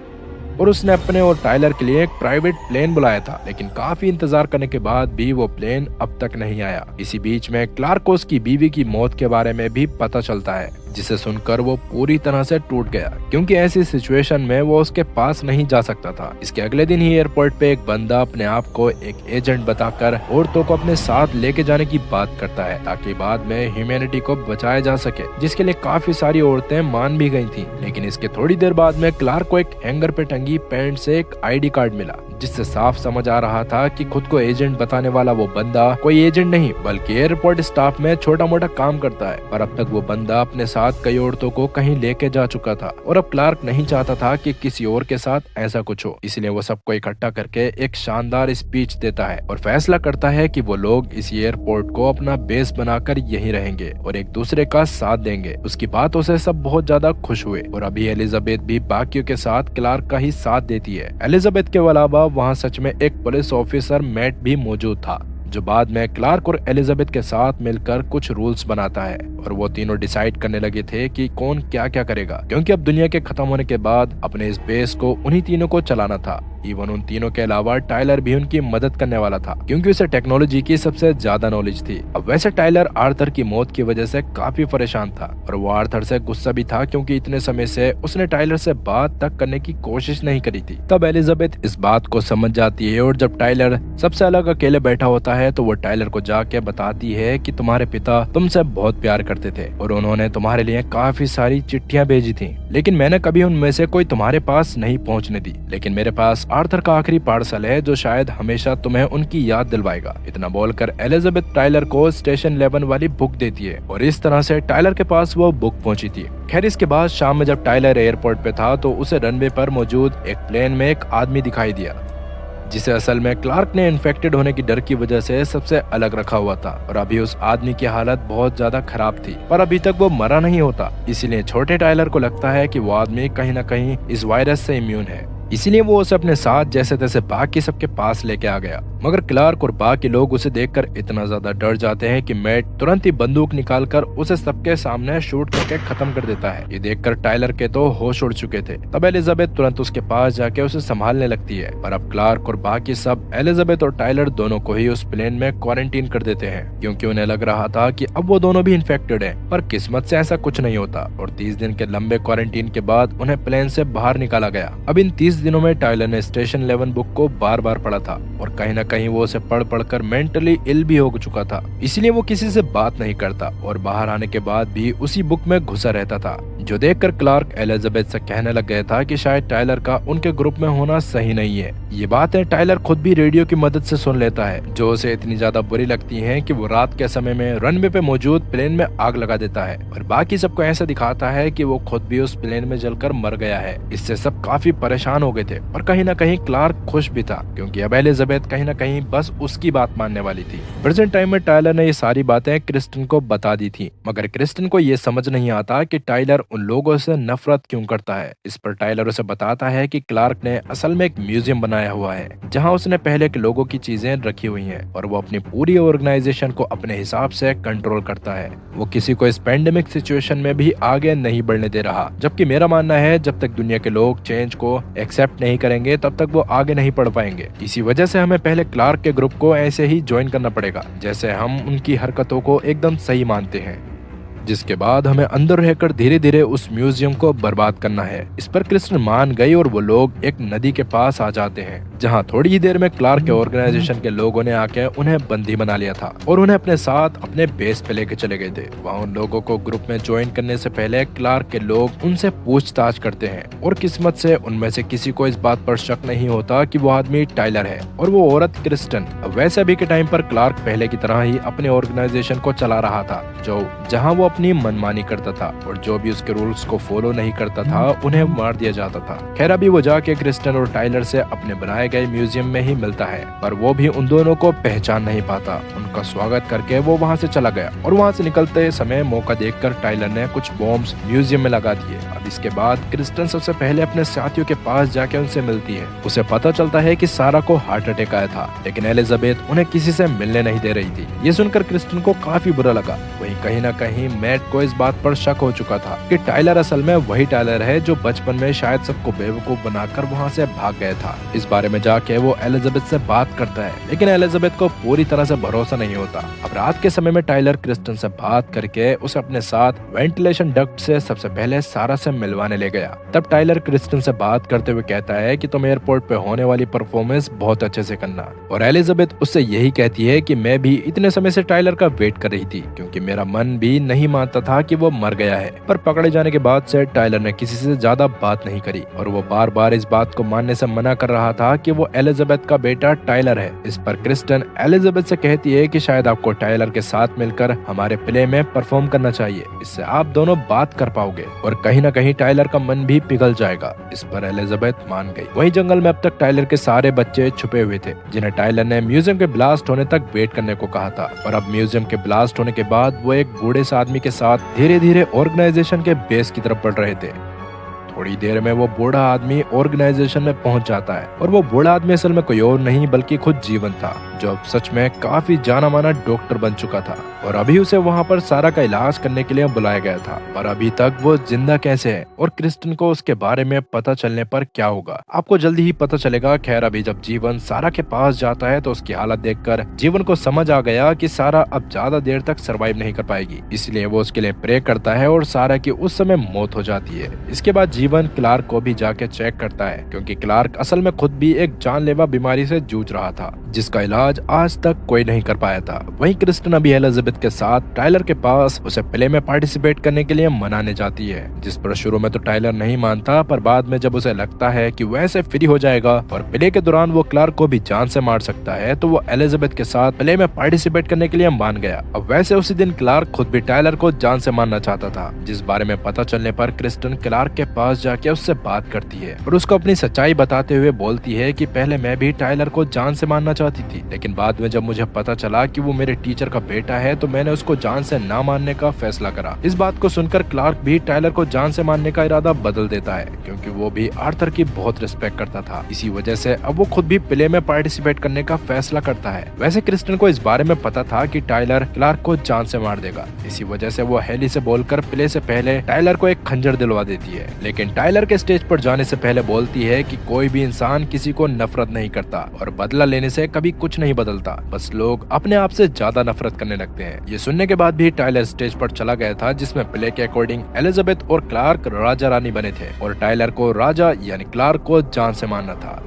और उसने अपने और टाइलर के लिए एक प्राइवेट प्लेन बुलाया था। लेकिन काफी इंतजार करने के बाद भी वो प्लेन अब तक नहीं आया। इसी बीच में क्लार्क को उसकी बीवी की मौत के बारे में भी पता चलता है, जिसे सुनकर वो पूरी तरह से टूट गया, क्योंकि ऐसी सिचुएशन में वो उसके पास नहीं जा सकता था। इसके अगले दिन ही एयरपोर्ट पे एक बंदा अपने आप को एक एजेंट बताकर औरतों को अपने साथ लेके जाने की बात करता है, ताकि बाद में ह्यूमैनिटी को बचाया जा सके, जिसके लिए काफी सारी औरतें मान भी गई थी। लेकिन इसके थोड़ी देर बाद में क्लार्क को एक हैंगर पे टंगी पैंट से एक ID कार्ड मिला, जिससे साफ समझ आ रहा था कि खुद को एजेंट बताने वाला वो बंदा कोई एजेंट नहीं बल्कि एयरपोर्ट स्टाफ में छोटा मोटा काम करता है। पर अब तक वो बंदा अपने साथ कई औरतों को कहीं लेके जा चुका था और अब क्लार्क नहीं चाहता था कि किसी और के साथ ऐसा कुछ हो। इसलिए वो सबको इकट्ठा करके एक शानदार स्पीच देता है और फैसला करता है कि वो लोग इस एयरपोर्ट को अपना बेस बनाकर यहीं रहेंगे और एक दूसरे का साथ देंगे। उसकी बातों से सब बहुत ज्यादा खुश हुए और अभी एलिजाबेथ भी बाकियों के साथ क्लार्क का ही साथ देती है। एलिजाबेथ के अलावा वहाँ सच में एक पुलिस ऑफिसर मैट भी मौजूद था, जो बाद में क्लार्क और एलिजाबेथ के साथ मिलकर कुछ रूल्स बनाता है और वो तीनों डिसाइड करने लगे थे कि कौन क्या क्या करेगा, क्योंकि अब दुनिया के खत्म होने के बाद अपने इस बेस को उन्हीं तीनों को चलाना था। इवन उन तीनों के अलावा टाइलर भी उनकी मदद करने वाला था, क्योंकि उसे टेक्नोलॉजी की सबसे ज्यादा नॉलेज थी। अब वैसे टाइलर आर्थर की मौत की वजह से काफी परेशान था और वो आर्थर से गुस्सा भी था, क्योंकि इतने समय से उसने टाइलर से बात तक करने की कोशिश नहीं करी थी। तब एलिजाबेथ इस बात को समझ जाती है और जब टाइलर सबसे अलग अकेले बैठा होता है तो वो टाइलर को जाके बताती है कि तुम्हारे पिता तुमसे बहुत प्यार करते थे और उन्होंने तुम्हारे लिए काफी सारी चिट्ठियां भेजी थी, लेकिन मैंने कभी उनमें से कोई तुम्हारे पास नहीं पहुंचने दी। लेकिन मेरे पास आर्थर का आखिरी पार्सल है जो शायद हमेशा तुम्हें उनकी याद दिलवाएगा। इतना बोलकर एलिजाबेथ टाइलर को स्टेशन 11 वाली बुक देती है और इस तरह से टाइलर के पास वो बुक पहुंची थी। खैर, इसके बाद शाम में जब टाइलर एयरपोर्ट पे था तो उसे रनवे पर मौजूद एक प्लेन में एक आदमी दिखाई दिया, जिसे असल में क्लार्क ने इन्फेक्टेड होने की डर की वजह से सबसे अलग रखा हुआ था और अभी उस आदमी की हालत बहुत ज्यादा खराब थी, पर अभी तक वो मरा नहीं होता। इसीलिए छोटे टाइलर को लगता है कि वो आदमी कहीं न कहीं इस वायरस से इम्यून है, इसीलिए वो उसे अपने साथ जैसे तैसे बाकी सबके पास लेके आ गया। मगर क्लार्क और बाकी लोग उसे देखकर इतना ज्यादा डर जाते हैं कि मैट तुरंत ही बंदूक निकालकर उसे सबके सामने शूट करके खत्म कर देता है। ये देखकर टाइलर के तो होश उड़ चुके थे। तब एलिजाबेथ तुरंत उसके पास जाके उसे संभालने लगती है, पर अब क्लार्क और बाकी सब एलिजाबेथ और टाइलर दोनों को ही उस प्लेन में क्वारंटीन कर देते हैं, क्योंकि उन्हें लग रहा था कि अब वो दोनों भी इन्फेक्टेड है। पर किस्मत से ऐसा कुछ नहीं होता और 30 दिन के लंबे क्वारंटीन के बाद उन्हें प्लेन से बाहर निकाला गया। अब इन 30 दिनों में टाइलर ने स्टेशन 11 बुक को बार बार पढ़ा था और कहीं न कहीं वो उसे पढ़ पढ़कर मेंटली इल भी हो चुका था, इसलिए वो किसी से बात नहीं करता और बाहर आने के बाद भी उसी बुक में घुसा रहता था, जो देखकर क्लार्क एलिजाबेथ से कहने लग गया था कि शायद टाइलर का उनके ग्रुप में होना सही नहीं है। ये बातें टाइलर खुद भी रेडियो की मदद से सुन लेता है, जो उसे इतनी ज्यादा बुरी लगती है कि वो रात के समय में रनवे पे मौजूद प्लेन में आग लगा देता है और बाकी सबको ऐसा दिखाता है कि वो खुद भी उस प्लेन में जलकर मर गया है। इससे सब काफी परेशान हो गए थे और कहीं न कहीं क्लार्क खुश भी था, क्योंकि अब एलिजाबेथ कहीं न कहीं बस उसकी बात मानने वाली थी। प्रेजेंट टाइम में टाइलर ने ये सारी बातें क्रिस्टन को बता दी थी, मगर क्रिस्टन को ये समझ नहीं आता कि टाइलर उन लोगों से नफरत क्यों करता है। इस पर टाइलर उसे बताता है कि क्लार्क ने असल में एक म्यूजियम बनाया हुआ है, जहां उसने पहले के लोगों की चीजें रखी हुई हैं और वो अपनी पूरी ऑर्गेनाइजेशन को अपने हिसाब से कंट्रोल करता है। वो किसी को इस पेंडेमिक सिचुएशन में भी आगे नहीं बढ़ने दे रहा, जबकि मेरा मानना है जब तक दुनिया के लोग चेंज को एक्सेप्ट नहीं करेंगे तब तक वो आगे नहीं बढ़ पाएंगे। इसी वजह से हमें पहले क्लार्क के ग्रुप को ऐसे ही ज्वाइन करना पड़ेगा जैसे हम उनकी हरकतों को एकदम सही मानते हैं, जिसके बाद हमें अंदर रहकर धीरे धीरे उस म्यूजियम को बर्बाद करना है। इस पर क्रिस्टन मान गई और वो लोग एक नदी के पास आ जाते हैं, जहां थोड़ी ही देर में क्लार्क के ऑर्गेनाइजेशन के लोगों ने आके उन्हें बंदी बना लिया था और उन्हें अपने साथ अपने बेस पे लेके चले गए थे। वहां उन लोगों को ग्रुप में ज्वाइन करने से पहले क्लार्क के लोग उनसे पूछताछ करते हैं और किस्मत से उनमें से किसी को इस बात पर शक नहीं होता कि वो आदमी टाइलर है और वो औरत क्रिस्टन। वैसे अभी के टाइम पर क्लार्क पहले की तरह ही अपने ऑर्गेनाइजेशन को चला रहा था, जहां वो अपनी मनमानी करता था और जो भी उसके रूल्स को फॉलो नहीं करता था उन्हें मार दिया जाता था। खैर अभी वो जाके क्रिस्टन और टाइलर से अपने बनाए गए म्यूजियम में ही मिलता है, पर वो भी उन दोनों को पहचान नहीं पाता। उनका स्वागत करके वो वहाँ से चला गया और वहाँ से निकलते समय मौका देखकर टाइलर ने कुछ बॉम्ब्स म्यूजियम में लगा दिए। अब इसके बाद क्रिस्टन सबसे पहले अपने साथियों के पास जाके उनसे मिलती है। उसे पता चलता है कि सारा को हार्ट अटैक आया था, लेकिन एलिजाबेथ उन्हें किसी से मिलने नहीं दे रही थी। ये सुनकर क्रिस्टन को काफी बुरा लगा। वहीं कहीं न कहीं मैट को इस बात पर शक हो चुका था कि टाइलर असल में वही टाइलर है जो बचपन में शायद सबको बेवकूफ बनाकर वहाँ से भाग गया था। इस बारे में जाके वो एलिजाबेथ से बात करता है, लेकिन एलिजाबेथ को पूरी तरह से भरोसा नहीं होता। अब रात के समय में टाइलर क्रिस्टन से बात करके उसे अपने साथ वेंटिलेशन डक्ट से सबसे पहले सारा से मिलवाने ले गया। तब टाइलर क्रिस्टन से बात करते हुए कहता है कि तुम एयरपोर्ट पे होने वाली परफॉर्मेंस बहुत अच्छे से करना, और एलिजाबेथ उससे यही कहती है कि मैं भी इतने समय से टाइलर का वेट कर रही थी, क्योंकि मेरा मन भी नहीं मानता था कि वो मर गया है। पर पकड़े जाने के बाद से टाइलर ने किसी से ज्यादा बात नहीं करी और वो बार बार इस बात को मानने से मना कर रहा था कि वो एलिजाबेथ का बेटा टाइलर है। इस पर क्रिस्टन एलिजाबेथ से कहती है कि शायद आपको टाइलर के साथ मिलकर हमारे प्ले में परफॉर्म करना चाहिए, इससे आप दोनों बात कर पाओगे और कहीं न कहीं टाइलर का मन भी पिघल जाएगा। इस पर एलिजाबेथ मान गई। वहीं जंगल में अब तक टाइलर के सारे बच्चे छुपे हुए थे, जिन्हें टाइलर ने म्यूजियम के ब्लास्ट होने तक वेट करने को कहा था। और अब म्यूजियम के ब्लास्ट होने के बाद वो एक बूढ़े से आदमी के साथ धीरे धीरे ऑर्गेनाइजेशन के बेस की तरफ बढ़ रहे थे। थोड़ी देर में वो बूढ़ा आदमी ऑर्गेनाइजेशन में पहुंच जाता है और वो बूढ़ा आदमी असल में कोई और नहीं बल्कि खुद जीवन था, जो अब सच में काफी जाना माना डॉक्टर बन चुका था। और अभी उसे वहाँ पर सारा का इलाज करने के लिए बुलाया गया था, पर अभी तक वो जिंदा कैसे है और क्रिस्टन को उसके बारे में पता चलने पर क्या होगा, आपको जल्दी ही पता चलेगा। खैर अभी जब जीवन सारा के पास जाता है तो उसकी हालत देखकर जीवन को समझ आ गया कि सारा अब ज्यादा देर तक सरवाइव नहीं कर पाएगी, इसलिए वो उसके लिए प्रे करता है और सारा की उस समय मौत हो जाती है। इसके बाद जीवन क्लार्क को भी जाके चेक करता है, क्योंकि क्लार्क असल में खुद भी एक जानलेवा बीमारी से जूझ रहा था, जिसका इलाज आज तक कोई नहीं कर पाया था। वहीं क्रिस्टन अभी एलिजाबेथ के साथ टाइलर के पास उसे प्ले में पार्टिसिपेट करने के लिए मनाने जाती है, जिस पर शुरू में तो टाइलर नहीं मानता, पर बाद में जब उसे लगता है कि वैसे फ्री हो जाएगा और प्ले के दौरान वो क्लार्क को भी जान से मार सकता है, तो वो एलिजाबेथ के साथ प्ले में पार्टिसिपेट करने के लिए मान गया। अब वैसे उसी दिन क्लार्क खुद भी टाइलर को जान से मारना चाहता था, जिस बारे में पता चलने पर क्रिस्टन क्लार्क के पास जाके उससे बात करती है और उसको अपनी सच्चाई बताते हुए बोलती है कि पहले मैं भी टाइलर को जान से मारना चाहती थी, लेकिन बाद में जब मुझे पता चला कि वो मेरे टीचर का बेटा है तो मैंने उसको जान से ना मारने का फैसला करा। इस बात को सुनकर क्लार्क भी टाइलर को जान से मारने का इरादा बदल देता है, क्योंकि वो भी आर्थर की बहुत रिस्पेक्ट करता था। इसी वजह से अब वो खुद भी प्ले में पार्टिसिपेट करने का फैसला करता है। वैसे क्रिस्टन को इस बारे में पता था कि टाइलर क्लार्क को जान से मार देगा, इसी वजह से वो हेली से बोलकर प्ले से पहले टाइलर को एक खंजर दिलवा देती है, लेकिन टाइलर के स्टेज पर जाने से पहले बोलती है कि कोई भी इंसान किसी को नफरत नहीं करता और बदला लेने से कभी कुछ नहीं बदलता, बस लोग अपने आप से ज्यादा नफरत करने लगते हैं। ये सुनने के बाद भी टाइलर स्टेज पर चला गया था, जिसमें प्ले के अकॉर्डिंग एलिजाबेथ और क्लार्क राजा रानी बने थे और टाइलर को राजा यानी क्लार्क को जान से मारना था।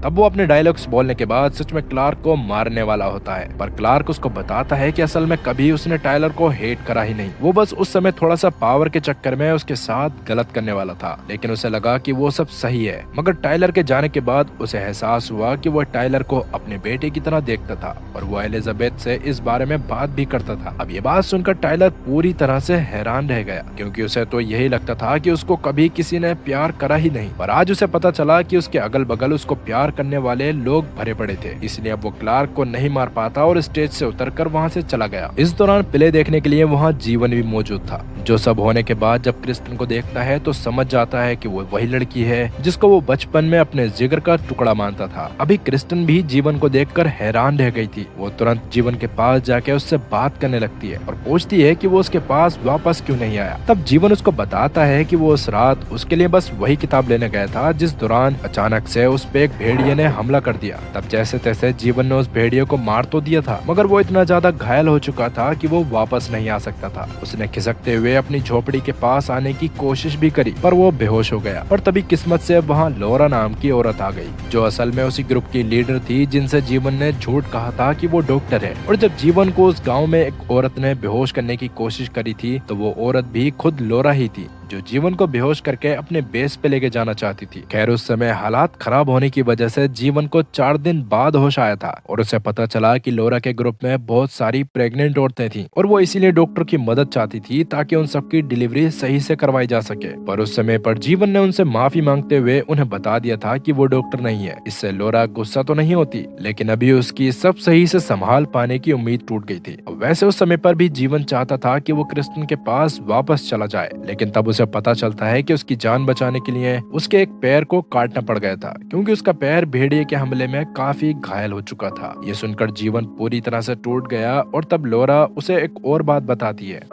तब वो अपने डायलॉग्स बोलने के बाद सच में क्लार्क को मारने वाला होता है, पर क्लार्क उसको बताता है कि असल में कभी उसने टाइलर को हेट करा ही नहीं, वो बस उस समय थोड़ा सा पावर के चक्कर में उसके साथ गलत करने वाला था, लेकिन उसे लगा कि वो सब सही है। मगर टाइलर के जाने के बाद उसे एहसास हुआ कि वो टाइलर को अपने बेटे की तरह देखता था और वो एलिजाबेथ से इस बारे में बात भी करता था। अब ये बात सुनकर टाइलर पूरी तरह से हैरान रह गया, क्योंकि उसे तो यही लगता था कि उसको कभी किसी ने प्यार करा ही नहीं, पर आज उसे पता चला कि उसके अगल बगल उसको प्यार करने वाले लोग भरे पड़े थे। इसलिए अब वो क्लार्क को नहीं मार पाता और स्टेज से उतरकर वहां से चला गया। इस दौरान प्ले देखने के लिए वहां जीवन भी मौजूद था, जो सब होने के बाद जब क्रिस्टन को देखता है तो समझ जाता है कि वो वही लड़की है जिसको वो बचपन में अपने जिगर का टुकड़ा मानता था। अभी क्रिस्टन भी जीवन को देखकर हैरान रह गई थी। वो तुरंत जीवन के पास जाके उससे बात करने लगती है और पूछती है कि वो उसके पास वापस क्यों नहीं आया। तब जीवन उसको बताता है कि वो उस रात उसके लिए बस वही किताब लेने गया था जिस दौरान अचानक से उस पे एक भेड़िए ने हमला कर दिया। तब जैसे तैसे जीवन ने उस भेड़िए को मार तो दिया था, मगर वो इतना ज्यादा घायल हो चुका था कि वो वापस नहीं आ सकता था। उसने खिसकते हुए अपनी झोपड़ी के पास आने की कोशिश भी करी, पर वो बेहोश हो गया। और तभी किस्मत से वहाँ लोरा नाम की औरत आ गई, जो असल में उसी ग्रुप की लीडर थी जिनसे जीवन ने झूठ कहा था कि वो डॉक्टर है। और जब जीवन को उस गाँव में एक औरत ने बेहोश करने की कोशिश करी थी तो वो औरत भी खुद लोरा ही थी, जो जीवन को बेहोश करके अपने बेस पे लेके जाना चाहती थी। खैर उस समय हालात खराब होने की वजह से जीवन को 4 दिन बाद होश आया था और उसे पता चला कि लोरा के ग्रुप में बहुत सारी प्रेग्नेंट औरतें थीं और वो इसीलिए डॉक्टर की मदद चाहती थी ताकि उन सबकी डिलीवरी सही से करवाई जा सके। पर उस समय पर जीवन ने उनसे माफी मांगते हुए उन्हें बता दिया था कि वो डॉक्टर नहीं है। इससे लोरा गुस्सा तो नहीं होती, लेकिन अभी उसकी सब सही से संभाल पाने की उम्मीद टूट गई थी। वैसे उस समय पर भी जीवन चाहता था कि वो क्रिस्टन के पास वापस चला जाए, लेकिन तब उसे पता चलता है कि उसकी जान बचाने के लिए उसके एक पैर को काटना पड़ गया था, क्योंकि उसका पैर भेड़िए के हमले में काफी घायल हो चुका था। ये सुनकर जीवन पूरी तरह से टूट गया और तब लोरा उसे एक और बात बताती है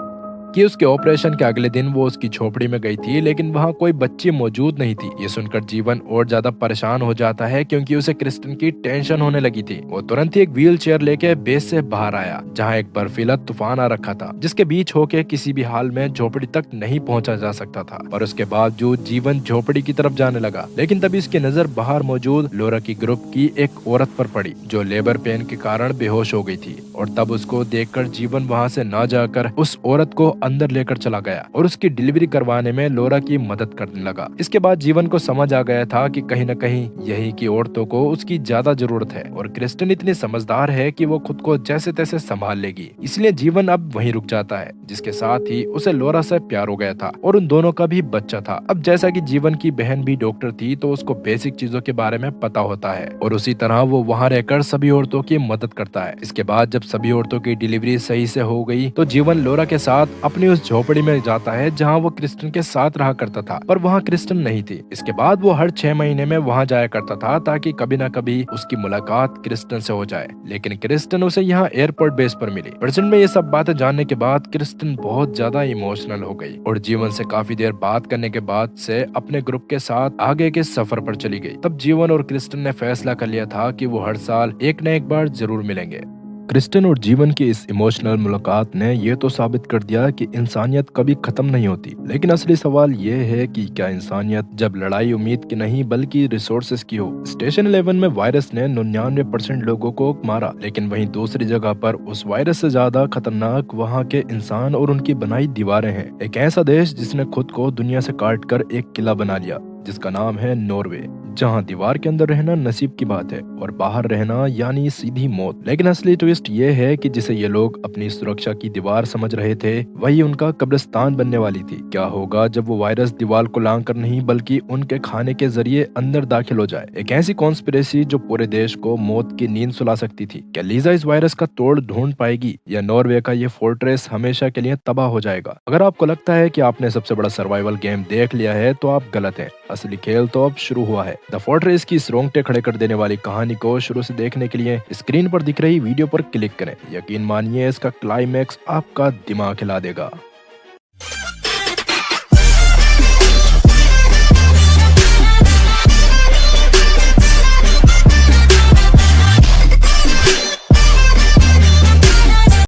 कि उसके ऑपरेशन के अगले दिन वो उसकी झोपड़ी में गई थी, लेकिन वहाँ कोई बच्ची मौजूद नहीं थी। ये सुनकर जीवन और ज्यादा परेशान हो जाता है, क्योंकि उसे क्रिस्टन की टेंशन होने लगी थी। वो तुरंत ही एक व्हील चेयर लेके बेस से बाहर आया, जहाँ एक बर्फीला तूफान आ रखा था, जिसके बीच होके किसी भी हाल में झोपड़ी तक नहीं पहुंचा जा सकता था। और उसके बावजूद जीवन झोपड़ी की तरफ जाने लगा, लेकिन तभी उसकी नजर बाहर मौजूद लोरा की ग्रुप की एक औरत पर पड़ी, जो लेबर पेन के कारण बेहोश हो गई थी। और तब उसको देखकर जीवन वहाँ से ना जाकर उस औरत को अंदर लेकर चला गया और उसकी डिलीवरी करवाने में लोरा की मदद करने लगा। इसके बाद जीवन को समझ आ गया था कि कहीं न कहीं यही की औरतों को उसकी ज्यादा जरूरत है और क्रिस्टन इतनी समझदार है कि वो खुद को जैसे तैसे संभाल लेगी। इसलिए जीवन अब वहीं रुक जाता है, जिसके साथ ही उसे लोरा से प्यार हो गया था और उन दोनों का भी बच्चा था। अब जैसा कि जीवन की बहन भी डॉक्टर थी, तो उसको बेसिक चीजों के बारे में पता होता है और उसी तरह वो वहाँ रहकर सभी औरतों की मदद करता है। इसके बाद जब सभी औरतों की डिलीवरी सही से हो गई, तो जीवन लोरा के साथ अपनी उस झोपड़ी में जाता है जहाँ वो क्रिस्टन के साथ रहा करता था, पर वहाँ क्रिस्टन नहीं थी। इसके बाद वो हर 6 महीने में वहाँ जाया करता था, ताकि कभी न कभी उसकी मुलाकात क्रिस्टन से हो जाए। लेकिन क्रिस्टन उसे यहाँ एयरपोर्ट बेस पर मिली। प्रेजेंट में ये सब बातें जानने के बाद क्रिस्टन बहुत ज्यादा इमोशनल हो गई और जीवन से काफी देर बात करने के बाद से अपने ग्रुप के साथ आगे के सफर पर चली गई। तब जीवन और क्रिस्टन ने फैसला कर लिया था कि वो हर साल एक न एक बार जरूर मिलेंगे। क्रिस्टन और जीवन की इस इमोशनल मुलाकात ने ये तो साबित कर दिया कि इंसानियत कभी खत्म नहीं होती, लेकिन असली सवाल ये है कि क्या इंसानियत जब लड़ाई उम्मीद की नहीं बल्कि रिसोर्सेज की हो। स्टेशन 11 में वायरस ने 99% लोगों को मारा, लेकिन वहीं दूसरी जगह पर उस वायरस से ज्यादा खतरनाक वहाँ के इंसान और उनकी बनाई दीवारें हैं। एक ऐसा देश जिसने खुद को दुनिया से काट कर एक किला बना लिया, जिसका नाम है नॉर्वे, जहां दीवार के अंदर रहना नसीब की बात है और बाहर रहना यानी सीधी मौत। लेकिन असली ट्विस्ट ये है कि जिसे ये लोग अपनी सुरक्षा की दीवार समझ रहे थे, वही उनका कब्रिस्तान बनने वाली थी। क्या होगा जब वो वायरस दीवार को लांग कर नहीं बल्कि उनके खाने के जरिए अंदर दाखिल हो जाए। एक ऐसी कॉन्स्पिरेसी जो पूरे देश को मौत की नींद सुला सकती थी। क्या लीजा इस वायरस का तोड़ ढूंढ पाएगी या नॉर्वे का ये फोर्ट्रेस हमेशा के लिए तबाह हो जाएगा? अगर आपको लगता है कि आपने सबसे बड़ा सर्वाइवल गेम देख लिया है, तो आप गलत हैं। असली खेल तो अब शुरू हुआ है। द फोर्ट्रेस की इस रोंगटे खड़े कर देने वाली कहानी को शुरू से देखने के लिए स्क्रीन पर दिख रही वीडियो पर क्लिक करें। यकीन मानिए इसका क्लाइमैक्स आपका दिमाग हिला देगा।